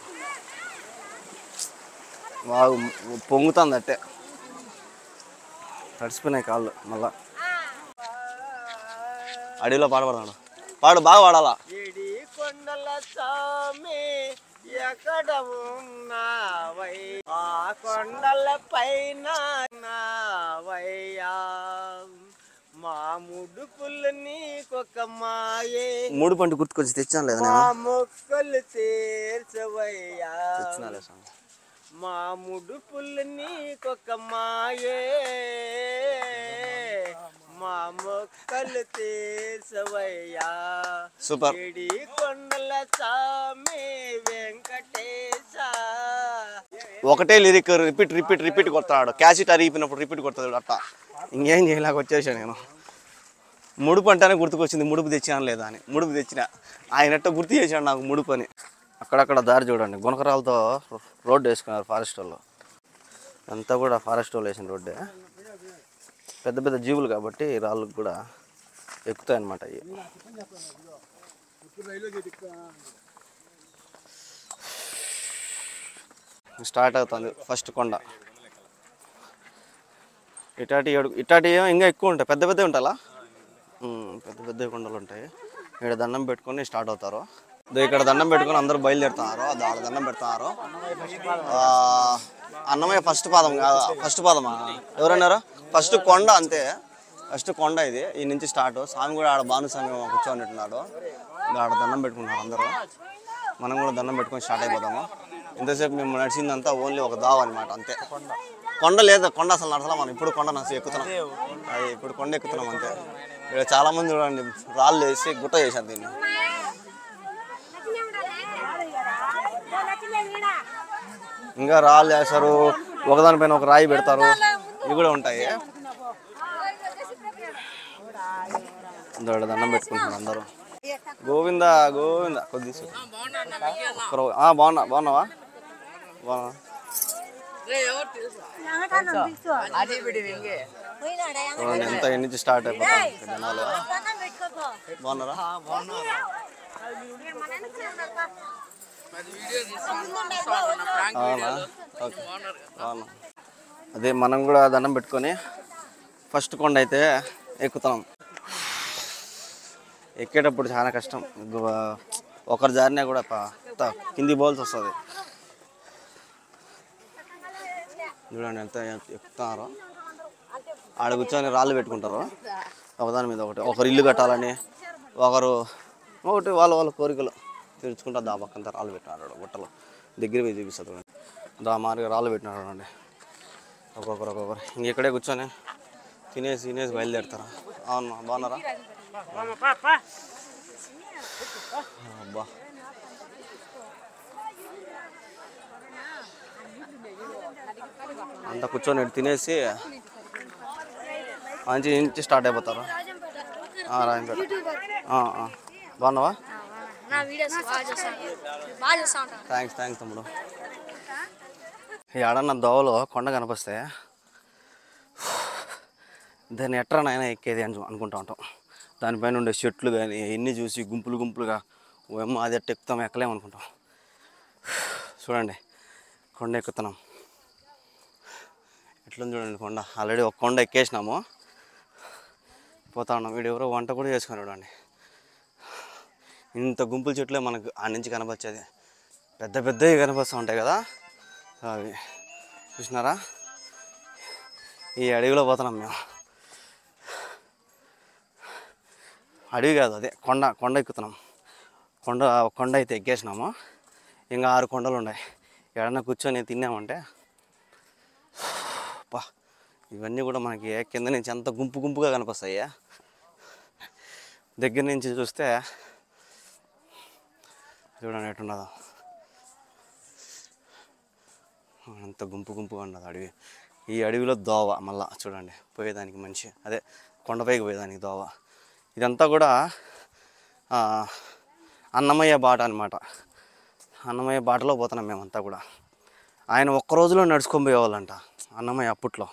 A: బాగా పొంగుతుంది అట్టే. తడిసిపోయినాయి కాళ్ళు. మళ్ళా అడవిలో పాడబడతాడు. బాగా పాడాలా.
C: కొండల సామి ఎక్కడ ఉన్నావై, ఆ కొండల పైన నావయ్యా, మా ముడుపులు నీకొక మాయే.
A: మూడు పంట గుర్తుకొచ్చి తెచ్చాను లేదా,
C: మా మొక్కలు తీర్చవయ్యా,
A: తెచ్చినాలే స్వామి.
C: మా ముడుపులు నీకొక మాయే, మా మొక్కలు తీర్చవయ్యా.
A: సూపర్.
C: కొండల సామి వెంకటేశ.
A: ఒకటే లిరిక్ రిపీట్ కొడతాడు. క్యాసెట్ అరిగిపోయినప్పుడు రిపీట్ కొడతాడు అట్ట. ఇంకేం చేయలేక వచ్చేసాను నేను. ముడుపు అంటేనే గుర్తుకొచ్చింది, ముడుపు తెచ్చినాను లేదా అని. ముడుపు తెచ్చిన ఆయనట్ట గుర్తు చేశాడు నాకు ముడుపు అని. అక్కడక్కడ దారి చూడండి, గుణకరాలతో రోడ్డు వేసుకున్నారు ఫారెస్ట్ వాళ్ళు. అంతా కూడా ఫారెస్ట్ వాళ్ళు వేసిన రోడ్డే. పెద్ద పెద్ద జీవులు కాబట్టి రాళ్ళకు కూడా ఎక్కుతాయి అన్నమాట. అవి స్టార్ట్ అవుతుంది ఫస్ట్ కొండ. ఇటాటి ఇంకా ఎక్కువ ఉంటాయి, పెద్ద పెద్దవి ఉంటాలా. పెద్ద కొండలు ఉంటాయి. ఇక్కడ దండం పెట్టుకొని స్టార్ట్ అవుతారు. ఇక్కడ దండం పెట్టుకొని అందరూ బయలుదేరుతున్నారు. ఆడ దండం పెడుతున్నారు. అన్నమయ్య ఫస్ట్ పాదం కాదా, ఫస్ట్ పాదమా ఎవరన్నారు, ఫస్ట్ కొండ అంతే. ఫస్ట్ కొండ ఇది, ఈ నుంచి స్టార్ట్. స్వామి కూడా ఆడ భానుస్వామి కూర్చోనిట్టున్నాడు. ఆడ దండం పెట్టుకుంటున్నారు అందరూ. మనం కూడా దండం పెట్టుకొని స్టార్ట్ అయిపోతాము. ఇంతసేపు మేము నడిచిందంతా ఓన్లీ ఒక దావ అనమాట, అంతే. కొండ లేదు, కొండ అసలు నడసలా మనం. ఇప్పుడు కొండ ఎక్కుతున్నాం, అది ఇప్పుడు కొండ ఎక్కుతున్నాం అంతే. ఇక్కడ చాలా మంది చూడండి రాళ్ళు వేసి గుట్ట చేశారు దీన్ని. ఇంకా రాళ్ళు వేస్తారు, ఒకదానిపైన ఒక రాయి పెడతారు, ఇవి కూడా ఉంటాయి. దండం పెట్టుకుంటున్నారు అందరూ. గోవిందా గోవిందా. కొద్దిగా బాగున్నావా బాగున్నా. ఎంత నుంచి స్టార్ట్ అయిపోతాం జనాలు. బాగున్నారా. అదే మనం కూడా దండం పెట్టుకొని ఫస్ట్ కొండ అయితే ఎక్కుతాం. ఎక్కేటప్పుడు చాలా కష్టం, ఒకరి జారినా కూడా కింది పోవాల్సి వస్తుంది. చూడండి ఎంత ఎక్కుతారో. ఆడ కూర్చొని రాళ్ళు పెట్టుకుంటారు ఒకదాని మీద ఒకటి. ఒకరు ఇల్లు కట్టాలని, ఒకరు వాళ్ళ కోరికలు తీర్చుకుంటా. దా పక్కంతా రాళ్ళు పెట్టినాడు గుట్టలు. దగ్గర పోయి చూపిస్తుంది. దా మారిగా రాళ్ళు పెట్టినాడు అండి. ఒక్కొక్కరు ఇంకెక్కడే కూర్చొని తినేసి బయలుదేరుతారా. అవును బాగున్నారా. అబ్బా అంతా కూర్చొని తినేసి మంచి నుంచి స్టార్ట్ అయిపోతారు. రాయంపేట. బాగున్నావా? థ్యాంక్స్ తమ్ముడు. ఏడన్నా దోవలో కొండ కనిపిస్తే దాన్ని ఎట్రా నాయన ఎక్కేది అని అనుకుంటా ఉంటాం. దానిపైన ఉండే చెట్లు కానీ ఎన్ని చూసి గుంపులుగా ఏమో అది ఎట్ట ఎక్కుతాం ఎక్కలేము అనుకుంటాం. చూడండి కొండ ఎక్కుతున్నాం. ఎట్లుంది చూడండి కొండ. ఆల్రెడీ ఒక కొండ ఎక్కేసినాము, పోతా ఉన్నాం. వీడు ఎవరో వంట కూడా చేసుకుని చూడండి. ఇంత గుంపుల చెట్లే మనకు ఆ నుంచి కనపచ్చేది. పెద్దవి కనిపిస్తూ ఉంటాయి కదా అవి. చూసినారా? ఈ అడవిలో పోతున్నాం మేము. అడవి కాదు, అదే కొండ ఎక్కుతున్నాం. కొండ అయితే ఎక్కేసినాము. ఇంకా 6 కొండలు ఉన్నాయి. ఎక్కడన్నా కూర్చొని తిన్నామంటే ఇవన్నీ కూడా మనకి కింద నుంచి అంత గుంపుగా కనిపిస్తాయి. దగ్గర నుంచి చూస్తే చూడండి ఎట్టున్నదో. అంత గుంపుగా ఉన్నది అడవి. ఈ అడవిలో దోవ మళ్ళా చూడండి పోయేదానికి మనిషి, అదే కొండపైకి పోయేదానికి దోవ. ఇదంతా కూడా అన్నమయ్య బాట అనమాట. అన్నమయ్య బాటలో పోతున్నాం మేమంతా కూడా. ఆయన ఒక్క రోజులో నడుచుకొని పోయేవాళ్ళంట అన్నమయ్య అప్పట్లో.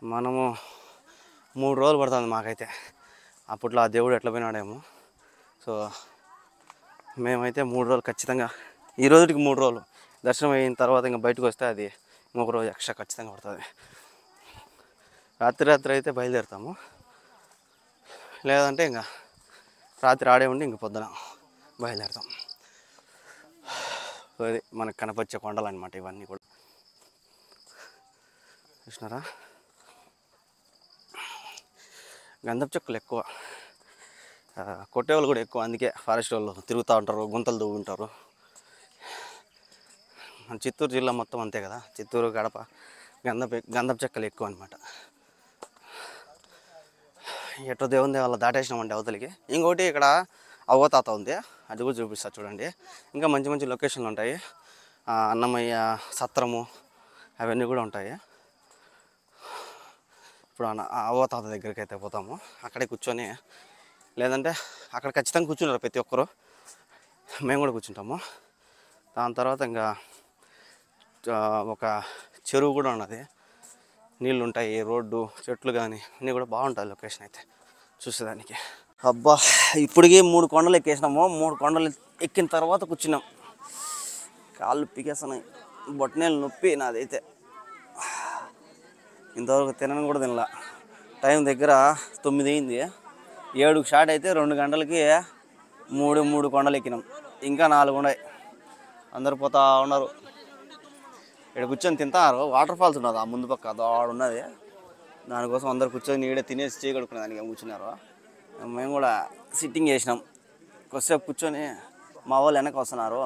A: మనము 3 రోజులు పడుతుంది మాకైతే. అప్పట్లో ఆ దేవుడు ఎట్లా పోయినాడేమో. సో మేమైతే 3 రోజులు ఖచ్చితంగా. ఈ రోజుకి 3 రోజులు. దర్శనం అయిన తర్వాత ఇంకా బయటకు వస్తే అది ఇంకొక రోజు ఎక్స్ట్రా ఖచ్చితంగా పడుతుంది. రాత్రి అయితే బయలుదేరుతాము. లేదంటే ఇంకా రాత్రి ఆడే ఉండి ఇంక పొద్దున బయలుదేరుతాం. అది మనకు కనపచ్చే కొండలు అనమాట ఇవన్నీ కూడా. చూసినారా? గంధపు చెక్కలు ఎక్కువ, కొట్టేవాళ్ళు కూడా ఎక్కువ. అందుకే ఫారెస్ట్ వాళ్ళు తిరుగుతూ ఉంటారు, గుంతలు దూగుంటారు. మన చిత్తూరు జిల్లా మొత్తం అంతే కదా. చిత్తూరు, కడప గంధపు చెక్కలు ఎక్కువ అనమాట. ఎటో దేవుని దేవాల దాటేసినామంటే అవతలికి. ఇంకోటి ఇక్కడ అవతాత ఉంది, అది కూడా చూపిస్తా చూడండి. ఇంకా మంచి లొకేషన్లు ఉంటాయి. అన్నమయ్య సత్రము అవన్నీ కూడా ఉంటాయి. ఇప్పుడు అవతాత దగ్గరికి అయితే పోతాము. అక్కడే కూర్చొని, లేదంటే అక్కడ ఖచ్చితంగా కూర్చున్నారు ప్రతి ఒక్కరు. మేము కూడా కూర్చుంటాము. దాని తర్వాత ఇంకా ఒక చెరువు కూడా ఉన్నది, నీళ్ళు ఉంటాయి, రోడ్డు, చెట్లు కానీ అన్నీ కూడా బాగుంటుంది లొకేషన్ అయితే చూసేదానికి. అబ్బా ఇప్పటికీ 3 కొండలు ఎక్కేసినాము. 3 కొండలు ఎక్కిన తర్వాత కూర్చున్నాం. కాళ్ళు పీకేస్తున్నాయి, బొట్టనేళ్ళు నొప్పి నాదైతే. ఇంతవరకు తినను కూడా తినలా. టైం దగ్గర 9 అయింది. 7కి స్టార్ట్ అయితే 2 గంటలకి 3 కొండలు ఎక్కినాం. ఇంకా 4 ఉన్నాయి. అందరు పోతా ఉన్నారు. ఇక్కడ కూర్చొని తింటారు. వాటర్ ఫాల్స్ ఉన్నది ఆ ముందు పక్క, ఆడ ఉన్నది. దానికోసం అందరు కూర్చొని ఈడే తినేసి చేయగలుగుకునే దానికి కూర్చున్నారు. మేము కూడా సిట్టింగ్ చేసినాం. కొద్దిసేపు కూర్చొని మా వాళ్ళు వెనక వస్తున్నారు.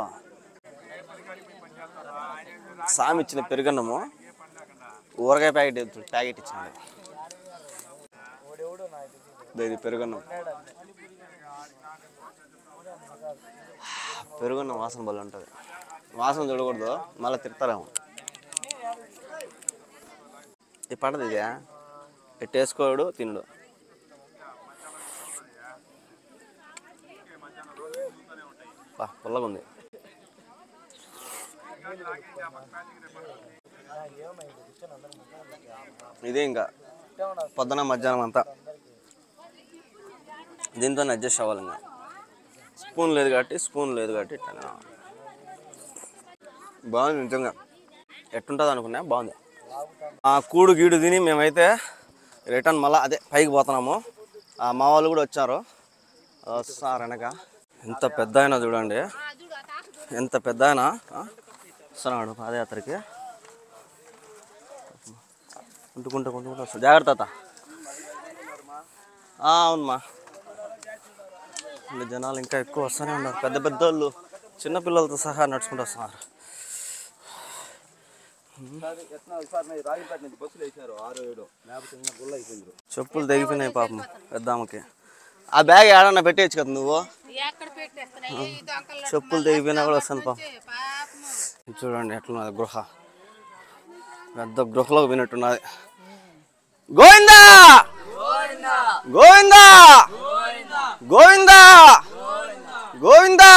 A: సామి ఇచ్చిన పెరుగన్నము, ఊరగాయ ప్యాకెట్ ఇచ్చినాడు. ఇది పెరుగన్నం. పెరుగన్నం వాసన బల్ల ఉంటుంది. వాసన చూడకూడదు, మళ్ళీ తిడతారేమో. ఇది పడదు, ఇదే ఎట్టేసుకోడు తినడు. పుల్లగా ఉంది. ఇదే ఇంకా పొద్దున మధ్యాహ్నం అంతా దీంతో అడ్జస్ట్ అవ్వాలి. ఇంకా స్పూన్ లేదు కాబట్టి బాగుంది. నిజంగా ఎట్టుంటుంది అనుకున్నా, బాగుంది. ఆ కూడు గీడు తిని మేమైతే రిటర్న్ మళ్ళీ అదే పైకి పోతున్నాము. మా వాళ్ళు కూడా వచ్చారు, వస్తున్నారు వెనక. ఎంత పెద్ద అయినా చూడండి, ఎంత పెద్ద అయినా వస్తున్నాడు పాదయాత్రకి. కుంటుకుంటూ వస్తాడు. జాగ్రత్త. అవునమ్మా. జనాలు ఇంకా ఎక్కువ వస్తూనే ఉన్నారు. పెద్ద వాళ్ళు చిన్నపిల్లలతో సహా నడుచుకుంటూ వస్తున్నారు. చెప్పులు తెగిపోయినాయి పాపం పెద్దామకి. ఆ బ్యాగ్ ఏడన్నా పెట్టేయచ్చు కదా నువ్వు. చెప్పులు తెగిపోయినా కూడా వస్తాను పాపం. చూడండి ఎట్లున్నది గృహ, పెద్ద గృహలోకి పోయినట్టున్నది. గోవిందా గోవిందా గోవిందా గోవిందా.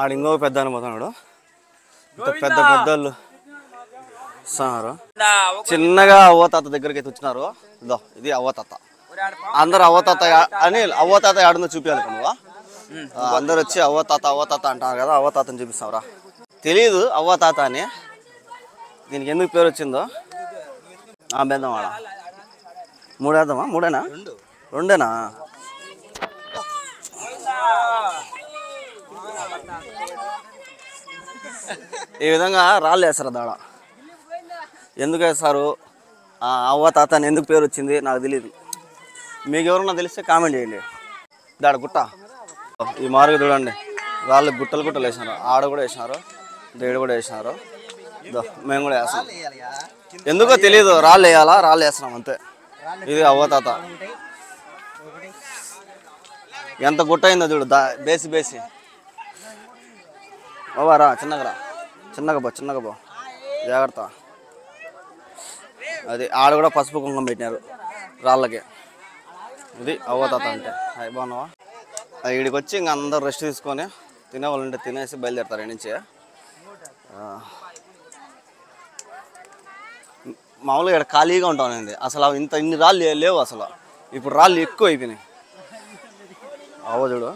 A: ఆడ ఇంకో పెద్ద అనుపోతున్నాడు. పెద్ద పెద్దోళ్ళు వస్తున్నారు. చిన్నగా అవ్వతాత దగ్గరికి అయితే వచ్చినారు. ఇదో ఇది అవ్వతాత. అందరు అవ్వతాత అని అవ్వతాత ఆడుందో చూపించాలి నువ్వు. అందరు వచ్చి అవ్వతాత అవ్వతాత అంటారు కదా, అవ్వతాతని చూపిస్తావురా. తెలీదు అవ్వతాత అని. దీనికి ఎందుకు పేరు వచ్చిందో బేద్దాం. ఆడ మూడేద్దామా? మూడేనా? రెండేనా? ఈ విధంగా రాళ్ళు వేస్తారు దాడ. ఎందుకు వేస్తారు, అవ్వతాత అని ఎందుకు పేరు వచ్చింది నాకు తెలియదు. మీకు ఎవరన్నా తెలిస్తే కామెంట్ చేయండి. దాడ గుట్ట, ఈ మార్గం చూడండి, రాళ్ళు గుట్టలు గుట్టలు వేసినారు. ఆడ కూడా వేసినారు, దేడు కూడా వేసినారు. మేము కూడా వేస్తాం. ఎందుకో తెలియదు, రాళ్ళు వేయాలా, రాళ్ళు వేస్తున్నాం అంతే. ఇది అవ్వతాత. ఎంత గుట్ట అయిందో చూడు, బేసి బేసి. రా చిన్నగా రా, చిన్నగా పో, చిన్నగా పో, జాగ్రత్త. అది ఆడ కూడా పసుపు కుంకుమ పెట్టినారు రాళ్ళకి. ఇది అవ్వతాత అంటే. అవి బాగున్నావా? వీడికి వచ్చి ఇంక అందరు రెస్ట్ తీసుకొని తినేవాళ్ళు ఉంటే తినేసి బయలుదేరుతారు ఈ నుంచి. మామూలుగా ఇక్కడ ఖాళీగా ఉంటానండి. అసలు ఇన్ని రాళ్ళు లేవు అసలు. ఇప్పుడు రాళ్ళు ఎక్కువ అయిపోయినాయి. అవ్వ చూడు,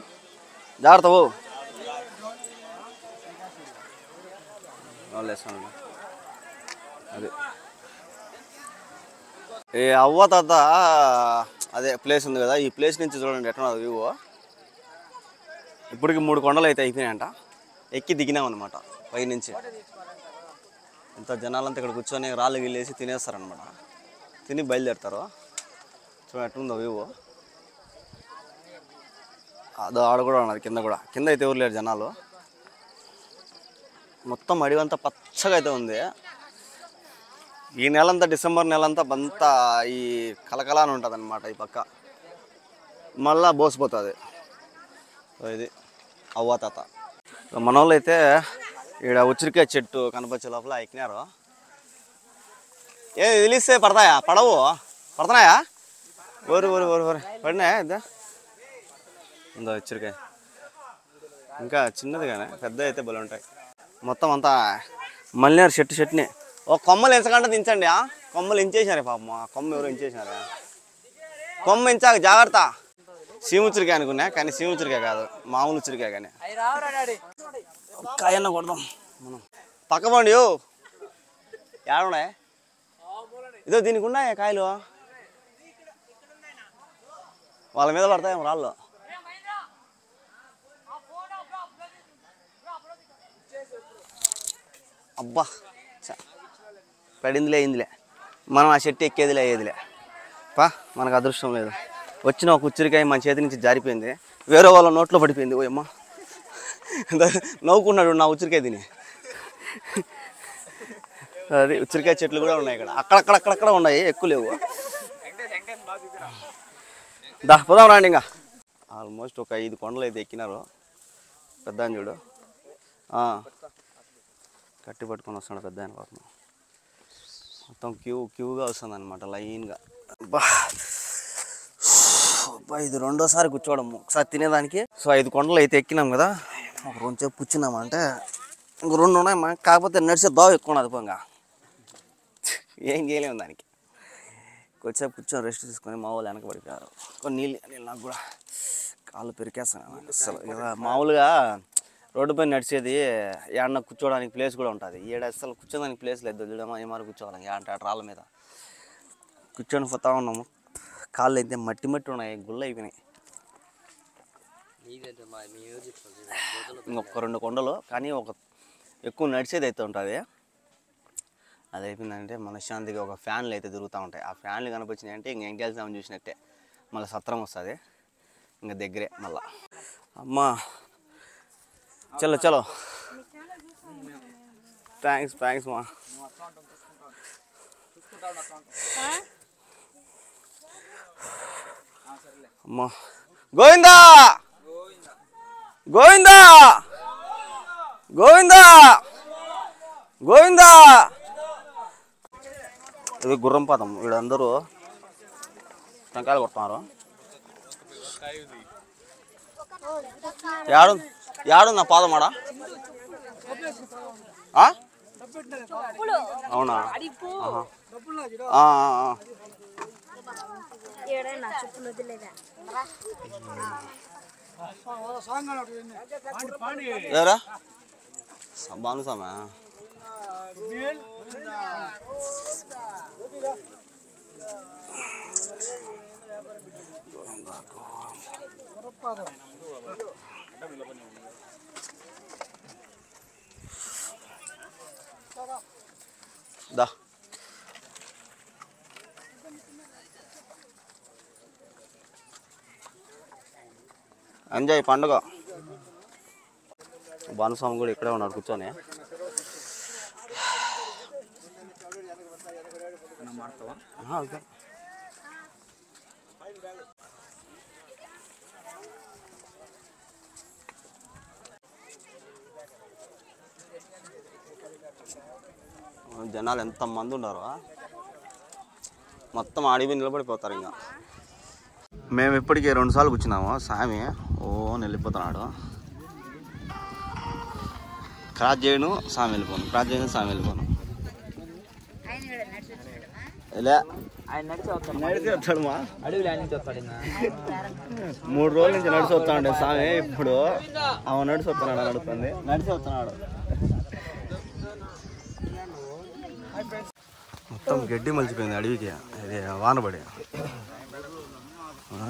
A: జాగ్రత్త పో. వేస్తాను. అది ఈ అవ్వతాత అదే ప్లేస్ ఉంది కదా, ఈ ప్లేస్ నుంచి చూడండి ఎట్లా వ్యూ. ఇప్పటికి 3 కొండలు అయితే అయిపోయినాయంట. ఎక్కి దిగినామన్నమాట పై నుంచి. ఇంత జనాలంతా ఇక్కడ కూర్చొని రాళ్ళు గిల్లేసి తినేస్తారనమాట. తిని బయలుదేరుతారు. చూడండి ఎట్లుందో వ్యూ. అదో ఆడ కూడా ఉన్నది, కింద కూడా. కింద అయితే ఎవరు లేరు జనాలు. మొత్తం అడివంతా పచ్చగా అయితే ఉంది. ఈ నెలంతా డిసెంబర్ నెలంతా అంతా ఈ కలకలాని ఉంటుంది అనమాట. ఈ పక్క మళ్ళా బోసిపోతుంది. ఇది అవ్వతాత. మన వాళ్ళు అయితే ఈడ ఉచ్చిరికాయ చెట్టు కనపచ్చే లోపల ఎక్కినారు. తెలిస్తే పడతాయా? పడవు. పడుతున్నాయా? ఓరి ఓరి ఓరి ఓరి పడినాయా? ఇద్దా ఉందా ఉచ్చిరికాయ. ఇంకా చిన్నది కానీ పెద్ద అయితే బలు ఉంటాయి. మొత్తం అంతా మల్లినారు చెట్టుని. కొమ్మలు ఎంచకుండా దించండి. కొమ్మలు ఎంచేసినారే పాపం. కొమ్మ ఎవరు ఎంచేసినారా? కొమ్మ ఎంచాక జాగ్రత్త. సీముచ్చిరికాయ అనుకున్నా, కానీ సీముచ్చిరికాయ కాదు, మామూలు ఉచ్చిరికాయ. కానీ కాయన్న కొడదాం మనం. పక్కబండి ఏడున్నాయి? ఇదో దీనికి ఉన్నాయా కాయలు? వాళ్ళ మీద పడతాయేమో రాళ్ళు. అబ్బా పడిందిలే, అయిందిలే. మనం ఆ చెట్టు ఎక్కేదిలే, అయ్యేదిలే. మనకు అదృష్టం లేదు. వచ్చిన ఒక ఉచ్చిరికాయ మన చేతి నుంచి జారిపోయింది, వేరే వాళ్ళ నోట్లో పడిపోయింది. ఓ అమ్మ, నవ్వుకున్నాడు నా ఉచ్చిరికాయ తిని. అది ఉచ్చిరికాయ చెట్లు కూడా ఉన్నాయి ఇక్కడ, అక్కడక్కడ ఉన్నాయి, ఎక్కువ లేవు. పోదాం రాండి. ఇంకా ఆల్మోస్ట్ ఒక 5 కొండలు అయితే ఎక్కినారు. పెద్ద చూడు కట్టి పట్టుకొని వస్తున్నాడు పెద్ద ఆయన పాపం. మొత్తం క్యూగా వస్తుంది అనమాట, లైన్గా. ఇది రెండోసారి కూర్చోవడం, ఒకసారి తినేదానికి. సో 5 కొండలు అయితే ఎక్కినాం కదా, ఒక 2 సేపు కూర్చున్నామంటే ఇంక 2 ఉన్నాయి. కాకపోతే నడిచే దోవ ఎక్కువ ఉన్నది. పోగా ఏం చేయలేము దానికి. కొద్దిసేపు కూర్చొని రెస్ట్ తీసుకొని మా వాళ్ళు వెనక పడిపోయారు. కొన్ని నీళ్ళు నాకు కూడా కాళ్ళు పెరికేస్తాను అసలు. మామూలుగా రోడ్డు పైన నడిచేది ఏడన్నా కూర్చోడానికి ప్లేస్ కూడా ఉంటుంది. ఏడ అసలు కూర్చోడానికి ప్లేస్ లేదు. చూడమా ఏమారు కూర్చోవాలి అంటే రాళ్ళ మీద కూర్చొని పోతా ఉన్నాము. కాళ్ళు అయితే మట్టి ఉన్నాయి, గుళ్ళు అయిపోయినాయి. ఇంకొక 2 కొండలు, కానీ ఒక ఎక్కువ నడిచేది అయితే ఉంటుంది. అది అయిపోయిందంటే మనశ్శాంతిగా ఒక ఫ్యాన్లు అయితే తిరుగుతూ ఉంటాయి. ఆ ఫ్యాన్లు కనిపించినాయి అంటే ఇంక ఎంకెళ్ళి సామని చూసినట్టే. మళ్ళీ సత్రం వస్తుంది ఇంకా దగ్గరే మళ్ళా. అమ్మా చలో థ్యాంక్స్ మా. అమ్మా గోవిందా గోవిందా గోవిందా గోవిందా. ఇది గుర్రం పాదం. వీళ్ళందరూ టెంకాయలు కొడుతున్నారు. యాడు నా పాదం ఆడ. అవునా? ఎవరా బానుసామా? దా ఎంజాయ్ పండుగ. భానుస్వామి కూడా ఇక్కడే ఉన్నాడు కూర్చొని. జనాలు ఎంతమంది ఉన్నారు, మొత్తం అడిగి నిలబడిపోతారు. ఇంకా మేము ఇప్పటికే 2 సార్లు కూర్చున్నాము. స్వామి వెళ్ళిపోతున్నాడు. క్రాస్ చేయను స్వామి వెళ్ళిపోను, క్రాస్ చేయను స్వామి వెళ్ళిపోను. నడిచి వస్తాడు మా అడవిలో 3 రోజుల నుంచి నడిచి వస్తాడు స్వామి. ఇప్పుడు నడిచి వస్తున్నాడు నడుస్తుంది, నడిచి వస్తున్నాడు. మొత్తం గడ్డి మలిచిపోయింది అడవికి. ఇది వానబడి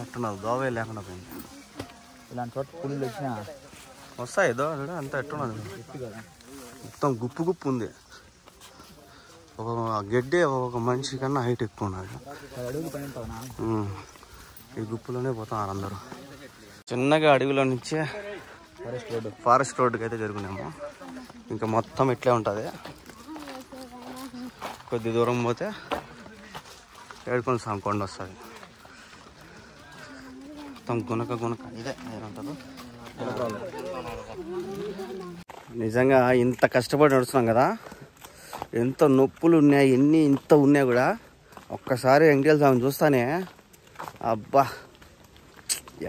A: ఎట్టున్నది, దోవే లేకుండా పోయింది. ఇలాంటి చోట పుల్లు వచ్చినా వస్తాయి దోవలు అంతా ఎట్టున్నది. మొత్తం గుప్పు గుప్పు ఉంది. ఒక గడ్డి ఒక మనిషి కన్నా హైట్ ఎక్కువ ఉన్నది. ఈ గుప్పులోనే పోతున్నారు అందరూ. చిన్నగా అడవిలో నుంచే ఫారెస్ట్ రోడ్డుకి అయితే జరుగుతున్నాము. ఇంకా మొత్తం ఇట్లే ఉంటుంది. కొద్ది దూరం పోతే ఏడుకొని స్వామి కొండ వస్తుంది. మొత్తం గునక గునక ఇదే ఏమంటారు. నిజంగా ఇంత కష్టపడి నడుస్తున్నాం కదా, ఎంత నొప్పులు ఉన్నాయి, ఇంత ఉన్నాయి కూడా ఒక్కసారి వెంకటేశ్వర స్వామిని చూస్తానే అబ్బా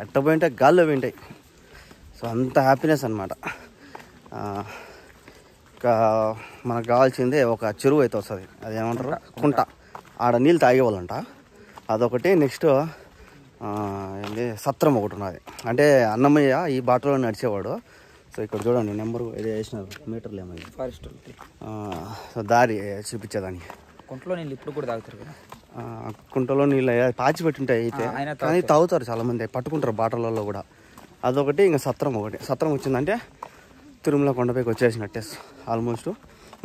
A: ఎట్ట పోయింటాయి, గాల్లో పోయింటాయి. సో అంత హ్యాపీనెస్ అనమాట. ఇంకా మనకు కావాల్సిందే ఒక చెరువు అయితే వస్తుంది. అది ఏమంటారు, కుంట. ఆడ నీళ్ళు తాగేవాళ్ళంట. అదొకటి. నెక్స్ట్ ఏంటి సత్రం ఒకటి ఉన్నది. అంటే అన్నమయ్య ఈ బాటలో నడిచేవాడు. సో ఇక్కడ చూడండి నెంబరు ఏదో వేసినారు, మీటర్లు ఏమైంది ఫారెస్ట్. సో దారి చూపించేదానికి. కుంటలో నీళ్ళు ఇప్పుడు కూడా తాగుతారు కదా. కుంటలో నీళ్ళు పాచి పెట్టుంటాయి అయితే, కానీ తాగుతారు చాలామంది, పట్టుకుంటారు బాటలలో కూడా. అదొకటి. ఇంకా సత్రం ఒకటి. సత్రం వచ్చిందంటే తిరుమల కొండపైకి వచ్చేసినట్టే ఆల్మోస్ట్.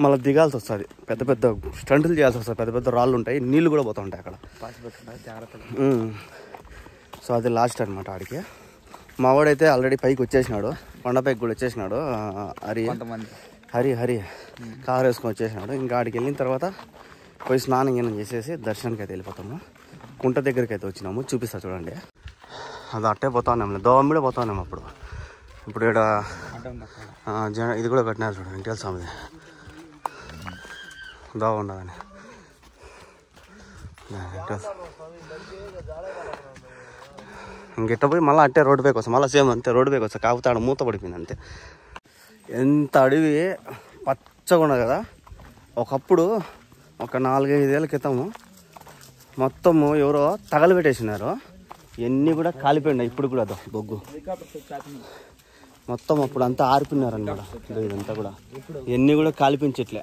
A: మళ్ళీ దిగాల్సి వస్తుంది, పెద్ద పెద్ద స్టంటులు చేయాల్సి వస్తుంది. పెద్ద పెద్ద రాళ్ళు ఉంటాయి, నీళ్ళు కూడా పోతూ ఉంటాయి అక్కడ. సో అది లాస్ట్ అనమాట ఆడికి. మా వాడైతే ఆల్రెడీ పైకి వచ్చేసినాడు, కొండపైకి కూడా వచ్చేసినాడు. హరి కారు వేసుకొని వచ్చేసినాడు. ఇంకా ఆడికి వెళ్ళిన తర్వాత పోయి స్నానం గిన్నం చేసేసి దర్శనానికి అయితే వెళ్ళిపోతాము. కుంట దగ్గరికి అయితే వచ్చినాము, చూపిస్తా చూడండి. అది అట్టే పోతా ఉన్నాము, దోవమిడే పోతా ఉన్నాము అప్పుడు. ఇప్పుడు ఇక్కడ ఇది కూడా కట్టినారు చూడండి, వెంకటేశ్వర స్వామిది. దోవ ఉండదని ఇంకెట్ట పోయి మళ్ళీ అట్టే రోడ్డు పైకి వస్తాం. మళ్ళీ సేమ్ అంతే రోడ్డు పైకి వస్తాం. కాకపోతే ఆడ మూత పడిపోయింది అంతే. ఎంత అడవి పచ్చగా ఉన్నది కదా. ఒకప్పుడు ఒక 4-5 ఏళ్ళ క్రితము మొత్తము ఎవరో తగలబెట్టేసినారు. ఎన్ని కూడా కాలిపోయినాయి. ఇప్పుడు కూడా అదో బొగ్గు మొత్తం అప్పుడు అంతా ఆరిపోయినారు అన్నమాట. ఇదంతా కూడా ఎన్ని కూడా కాలిపించట్లే.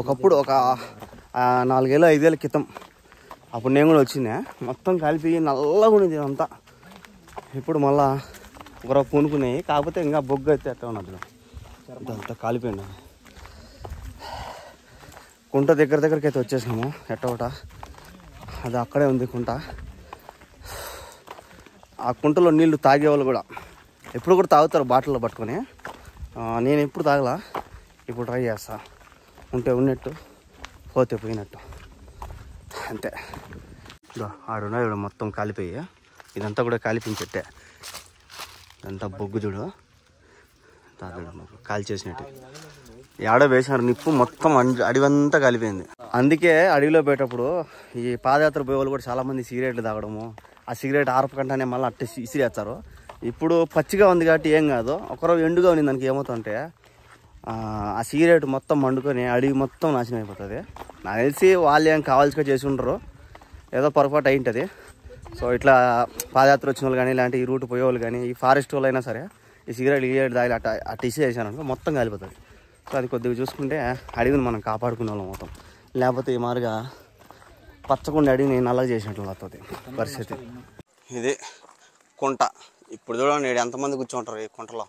A: ఒకప్పుడు ఒక 4-5 ఏళ్ళ క్రితం అప్పుడు నేను కూడా వచ్చిందే, మొత్తం కాలిపోయి నల్లగా ఉండేది అంతా. ఇప్పుడు మళ్ళా ఒకరో పూనుకున్నాయి. కాకపోతే ఇంకా బొగ్గు అయితే అట్లా ఉన్నది, ఇదంతా కాలిపోయింది. కుంట దగ్గరికి అయితే వచ్చేసాము. ఎట్టోట అది అక్కడే ఉంది కుంట. ఆ కుంటలో నీళ్లు తాగేవాళ్ళు కూడా ఎప్పుడు కూడా తాగుతారు బాటిల్లో పట్టుకొని. నేను ఎప్పుడు తాగలా, ఇప్పుడు ట్రై చేస్తా. ఉంటే ఉన్నట్టు, పోతే పోయినట్టు అంతే. ఆడున్నా చూడు మొత్తం కాలిపోయి, ఇదంతా కూడా కాలిపోయిన చెట్టే. ఇదంతా బొగ్గు చూడు, కాలి చేసినట్టు. ఏడో వేసినారు నిప్పు, మొత్తం అడవంతా కాలిపోయింది. అందుకే అడవిలో పోయేటప్పుడు ఈ పాదయాత్ర పోయే వాళ్ళు కూడా చాలామంది సిగరెట్లు తాగడము, ఆ సిగరెట్ ఆర్పకంటానే మళ్ళీ అట్టే ఇసిరేస్తారు. ఇప్పుడు పచ్చిగా ఉంది కాబట్టి ఏం కాదు, ఒకరోజు ఎండుగా ఉంది దానికి ఏమవుతుందంటే ఆ సిగరెట్ మొత్తం మండుకొని అడవి మొత్తం నాశనం అయిపోతుంది. నాకు తెలిసి వాళ్ళు ఏం కావాల్సిగా చేసి ఉండరు, ఏదో పొరపాటు అయి ఉంటుంది. సో ఇట్లా పాదయాత్ర వచ్చిన వాళ్ళు కానీ, ఇలాంటి ఈ రూట్ పోయే వాళ్ళు కానీ, ఈ ఫారెస్ట్ వాళ్ళు అయినా సరే ఈ సిగరెట్ దాగి అట్ట ఇసి చేశారనుకో మొత్తం కాలిపోతుంది. సో అది కొద్దిగా చూసుకుంటే అడవిని మనం కాపాడుకునే వాళ్ళం అవుతాం. లేకపోతే ఈ మారుగా పచ్చకుండా అడవిని నల్లగా చేసినట్లు అవుతుంది పరిస్థితి. ఇది కుంట. ఇప్పుడు చూడండి ఎంతమంది కూర్చుంటారు ఈ కుంటలో.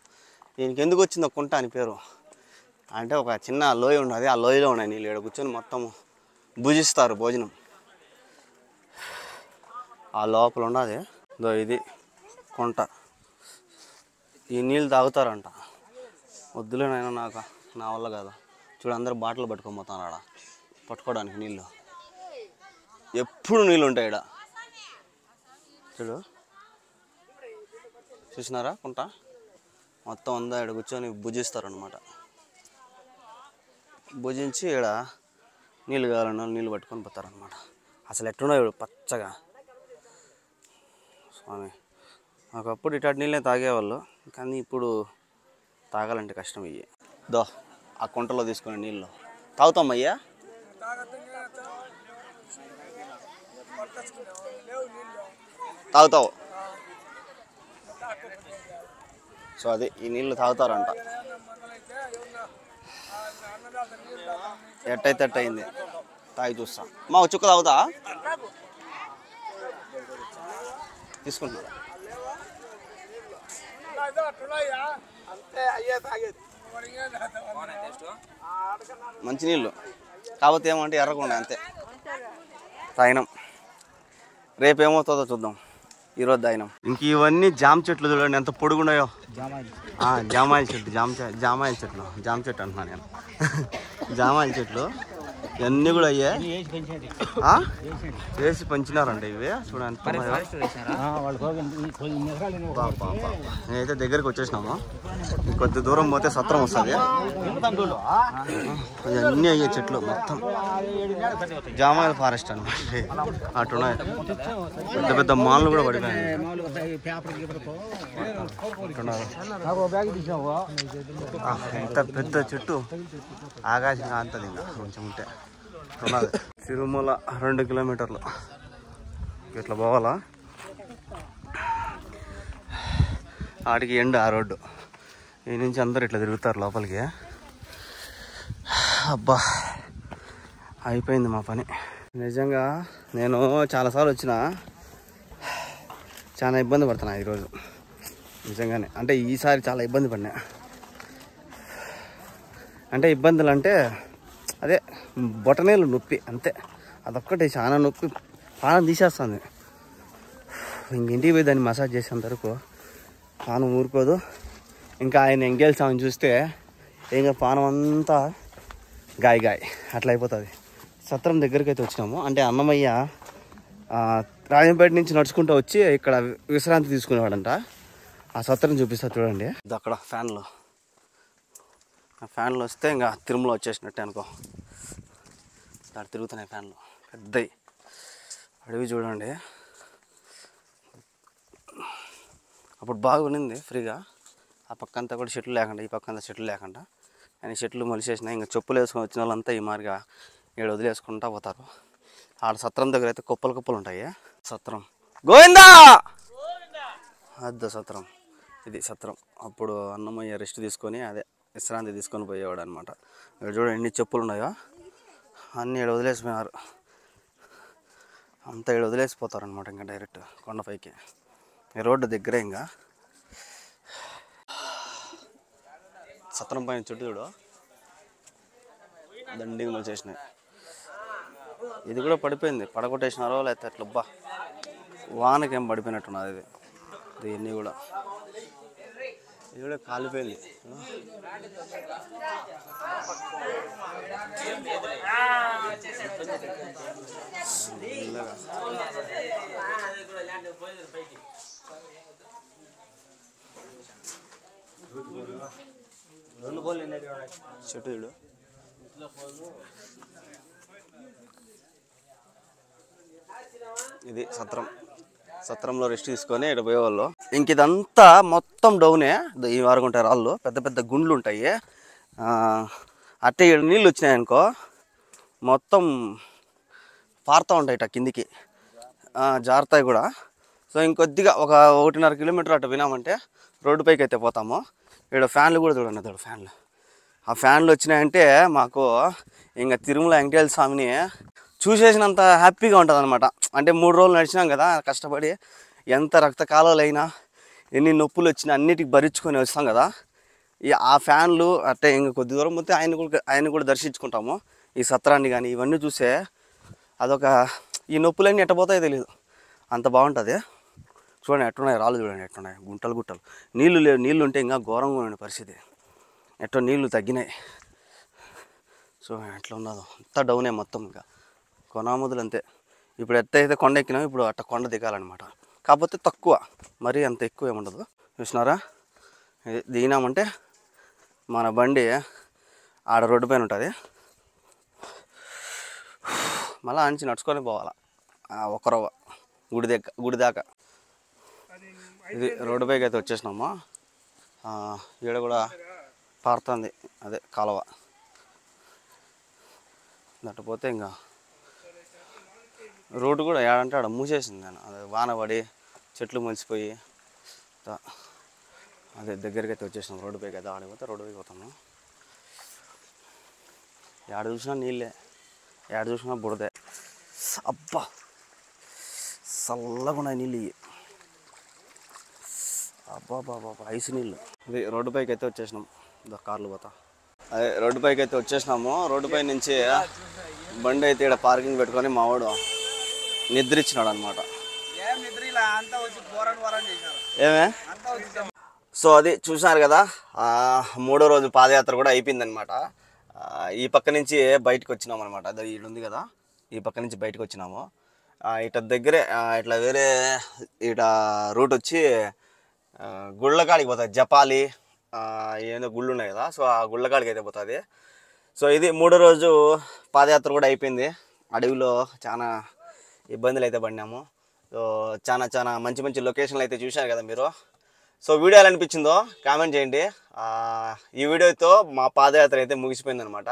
A: దీనికి ఎందుకు వచ్చిందో కుంట అని పేరు అంటే, ఒక చిన్న లోయ ఉన్నది, ఆ లోయలో ఉన్నాయి నీళ్ళు. ఇక్కడ కూర్చొని మొత్తం భుజిస్తారు భోజనం. ఆ లోపల ఉన్నది ఇది కుంట. ఈ నీళ్ళు తాగుతారంట. వద్దులేనైనా నా వల్ల కాదు. చూడు అందరూ బాటిల్ పట్టుకొని పోతాను ఆడ పట్టుకోవడానికి నీళ్ళు. ఎప్పుడు నీళ్ళు ఉంటాయి ఇక్కడ. చూడు చూసినారా కుంట మొత్తం అంతా ఇక్కడ కూర్చొని భుజిస్తారు అనమాట. భుజించి ఇక్కడ నీళ్ళు కావాలన్న నీళ్ళు పట్టుకొని పోతారనమాట. అసలు ఎట్లున్నాయి ఇప్పుడు పచ్చగా. స్వామి ఒకప్పుడు ఇటాటి నీళ్ళే తాగేవాళ్ళు, కానీ ఇప్పుడు తాగాలంటే కష్టం. ఇవి ఆ కుంటలో తీసుకునే నీళ్ళు తాగుతామయ్యా. తాగుతావు. సో అది ఈ నీళ్ళు తాగుతారంట. ఎట్టయితే అయింది, తాగి చూస్తా. మా చుక్క తాగుతా తీసుకుంటున్నా. మంచి నీళ్ళు కాకపోతే ఏమంటే ఎర్రకుండా అంతే. తాగినాం, రేపేమవుతుందో చూద్దాం. ఈరోజు తాగినాం. ఇంక ఇవన్నీ జామ చెట్లు చూడండి ఎంత పొడుగున్నాయో. జామాయిల చెట్టు, జామాయిల చెట్లు, జామ చెట్టు అంటున్నాను నేను. జామాయిల చెట్లు ఇవన్నీ కూడా అయ్యే వేసి పంచినారంట. ఇవి చూడండి నేనైతే దగ్గరికి వచ్చేసినాము. కొద్ది దూరం పోతే సత్రం వస్తుంది. ఇవన్నీ అయ్యే చెట్లు మొత్తం జామాయిల ఫారెస్ట్ అనమాట. అటున్నాయి పెద్ద పెద్ద మాన్లు కూడా పడిపోయాయి. ఎంత పెద్ద చెట్టు, ఆకాశం కాంతది ఇంకా కొంచెం ఉంటే. తిరుమల 2 కిలోమీటర్లు ఇట్లా పోవాలా. ఆడికి ఎండు ఆ రోడ్డు. ఈ నుంచి అందరు ఇట్లా తిరుగుతారు లోపలికి. అబ్బా అయిపోయింది మా పని. నిజంగా నేను చాలాసార్లు వచ్చిన, చాలా ఇబ్బంది పడుతున్నా ఈరోజు నిజంగానే. అంటే ఈసారి చాలా ఇబ్బంది పడినా. అంటే ఇబ్బందులు అంటే అదే బొటనేలు నొప్పి అంతే. అదొక్కటి చాలా నొప్పి, పానం తీసేస్తుంది. ఇంటికి పోయి దాన్ని మసాజ్ చేసేంత వరకు పానం ఊరుకోదు. ఇంకా ఆయన ఎంగేల్ స్వామిని చూస్తే ఇంకా పానం అంతా గాయ అట్లా అయిపోతుంది. సత్రం దగ్గరికి అయితే వచ్చినాము. అంటే అన్నమయ్య రాజంపేట నుంచి నడుచుకుంటూ వచ్చి ఇక్కడ విశ్రాంతి తీసుకునేవాడంట. ఆ సత్రం చూపిస్తా చూడండి. ఇది అక్కడ ఫ్యాన్లో వస్తే ఇంకా తిరుమల వచ్చేసినట్టే అనుకో. దాన్ని తిరుగుతున్నాయి ఫ్యాన్లు పెద్దవి. అడవి చూడండి. అప్పుడు బాగా ఉన్నింది ఫ్రీగా. ఆ పక్కంతా కూడా చెట్లు లేకుండా, ఈ పక్కంతా చెట్లు లేకుండా. కానీ చెట్లు మొలిసేసినాయి. ఇంకా చెప్పులు వేసుకొని వచ్చిన వాళ్ళంతా ఈ మారిగా ఇక్కడ వదిలేసుకుంటా పోతారు. ఆడ సత్రం దగ్గర అయితే కుప్పలు ఉంటాయి. సత్రం గోవిందా అద్ద సత్రం. ఇది సత్రం. అప్పుడు అన్నమయ్య రెస్ట్ తీసుకొని అదే విశ్రాంతి తీసుకొని పోయేవాడు అనమాట. ఇక్కడ చూడండి ఎన్ని చెప్పులు ఉన్నాయో, అన్నీ ఇక్కడ వదిలేసిపోయినారు. అంతా ఇక్కడ వదిలేసిపోతారు అనమాట. ఇంకా డైరెక్ట్ కొండపైకి ఈ రోడ్డు దగ్గరే. ఇంకా సత్రం పైన చుట్టూ చూడు దండిగా మొలిచేసినాయి. ఇది కూడా పడిపోయింది, పడగొట్టేసినారో లేకపోతే అట్లా వానకేం పడిపోయినట్టున్నది ఇది. ఇవన్నీ కూడా ఇది కూడా కాలిపోయింది. చెట్టు చూడు. ఇది సత్రంలో రెస్ట్ తీసుకొని ఇక్కడ పోయేవాళ్ళు. ఇంక ఇదంతా మొత్తం డౌనే. ఈ వారం ఉంటాయి రాళ్ళు, పెద్ద పెద్ద గుండ్లు ఉంటాయి. అట్టే నీళ్ళు వచ్చినాయి అనుకో మొత్తం పారుతూ ఉంటాయి ఇట్లా కిందికి, జారుతాయి కూడా. సో ఇంకొద్దిగా ఒక 1.5 కిలోమీటర్ అటు వినామంటే రోడ్డు పైకి అయితే పోతాము. ఇక్కడ ఫ్యాన్లు కూడా చూడండి, అదొక ఫ్యాన్లు. ఆ ఫ్యాన్లు వచ్చినాయంటే మాకు ఇంకా తిరుమల వెంకటేశ్వర స్వామిని చూసేసినంత హ్యాపీగా ఉంటుంది అనమాట. అంటే 3 రోజులు నడిచినాం కదా కష్టపడి, ఎంత రక్తకాలాలు అయినా ఎన్ని నొప్పులు వచ్చినా అన్నిటికి భరించుకొని వస్తాం కదా. ఆ ఫ్యాన్లు అంటే ఇంక కొద్ది దూరం పోతే ఆయన కూడా దర్శించుకుంటాము. ఈ సత్రాన్ని కానీ ఇవన్నీ చూసే అదొక, ఈ నొప్పులన్నీ ఎట్టపోతాయో తెలియదు, అంత బాగుంటుంది. చూడండి ఎట్టున్నాయి రాళ్ళు, చూడండి ఎట్టున్నాయి, గుంటలు గుట్టలు. నీళ్ళు లేవు, నీళ్ళు ఉంటే ఇంకా ఘోరంగా ఉండే పరిస్థితి. ఎట్టో నీళ్ళు తగ్గినాయి. సో ఎట్లా ఉన్నదో అంతా డౌనే మొత్తం. ఇంకా కొనాముదులు అంతే. ఇప్పుడు ఎట్టయితే కొండ ఎక్కినాం, ఇప్పుడు అట్ట కొండ దిగాలన్నమాట. కాకపోతే తక్కువ, మరీ అంత ఎక్కువ ఏముండదు. చూసినారా, దిగినామంటే మన బండి ఆడ రోడ్డు పైన ఉంటుంది. మళ్ళీ అంచి నడుచుకొని పోవాలా ఒకరవ్వ గుడి దాకా. ఇది రోడ్డు పైకి అయితే వచ్చేసినాము. ఈడ కూడా పారుతుంది, అదే కాలువ. దట్టపోతే ఇంకా రోడ్డు కూడా ఏడంటే ఆడ మూసేసింది. నేను అదే వాన పడి చెట్లు మొలిసిపోయి అదే దగ్గరికి అయితే వచ్చేసినాం. రోడ్డు పైకి అయితే ఆడిపోతే రోడ్డు పైకి పోతాము. ఏడ చూసినా నీళ్ళే, ఏడ చూసినా బుడదే. అబ్బా చల్లగా ఉన్నాయి నీళ్ళు ఇవి. అబ్బా బాబా ఐసు నీళ్ళు. ఇది రోడ్డు పైకి అయితే వచ్చేసినాం. కార్లు పోతా. అదే రోడ్డు పైకి అయితే వచ్చేసినాము. రోడ్డు పై నుంచి బండి అయితే ఇక్కడ పార్కింగ్ పెట్టుకొని మావాడు నిద్రించినాడు అనమాట. ఏమే సో అది చూసినారు కదా, 3వ రోజు పాదయాత్ర కూడా అయిపోయిందనమాట. ఈ పక్క నుంచి బయటకు వచ్చినాం అనమాట. అది ఇటు ఉంది కదా, ఈ పక్క నుంచి బయటకు వచ్చినాము. ఇట దగ్గరే ఇట్లా వేరే ఇట రూట్ వచ్చి గుళ్ళకాడికి పోతుంది. జపాలి ఏదో గుళ్ళు ఉన్నాయి కదా, సో ఆ గుళ్ళకాడికి అయితే పోతుంది. సో ఇది 3వ రోజు పాదయాత్ర కూడా అయిపోయింది. అడవిలో చాలా ఇబ్బందులు అయితే పడినాము. సో చాలా మంచి లొకేషన్లు అయితే చూశారు కదా మీరు. సో వీడియో ఎలా అనిపించిందో కామెంట్ చేయండి. ఈ వీడియోతో మా పాదయాత్ర అయితే ముగిసిపోయిందనమాట.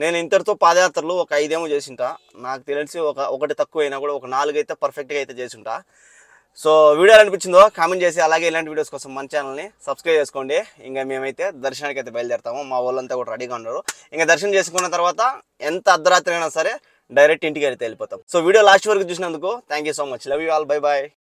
A: నేను ఇంతటితో పాదయాత్రలు ఒక 5 ఏమో చేసింటా. నాకు తెలిసి ఒకటి తక్కువ అయినా కూడా ఒక 4 అయితే పర్ఫెక్ట్గా అయితే చేసుంటా. సో వీడియో ఎలా అనిపించిందో కామెంట్ చేసి, అలాగే ఇలాంటి వీడియోస్ కోసం మన ఛానల్ని సబ్స్క్రైబ్ చేసుకోండి. ఇంకా మేమైతే దర్శనానికి అయితే బయలుదేరుతాము. మా వాళ్ళంతా కూడా రెడీగా ఉన్నారు. ఇంకా దర్శనం చేసుకున్న తర్వాత ఎంత అర్ధరాత్రి అయినా సరే డైరెక్ట్ ఇంటికి అయితే వెళ్ళిపోతాం. సో వీడియో లాస్ట్ వరకు చూసినందుకు thank you so much. Love you all. Bye bye.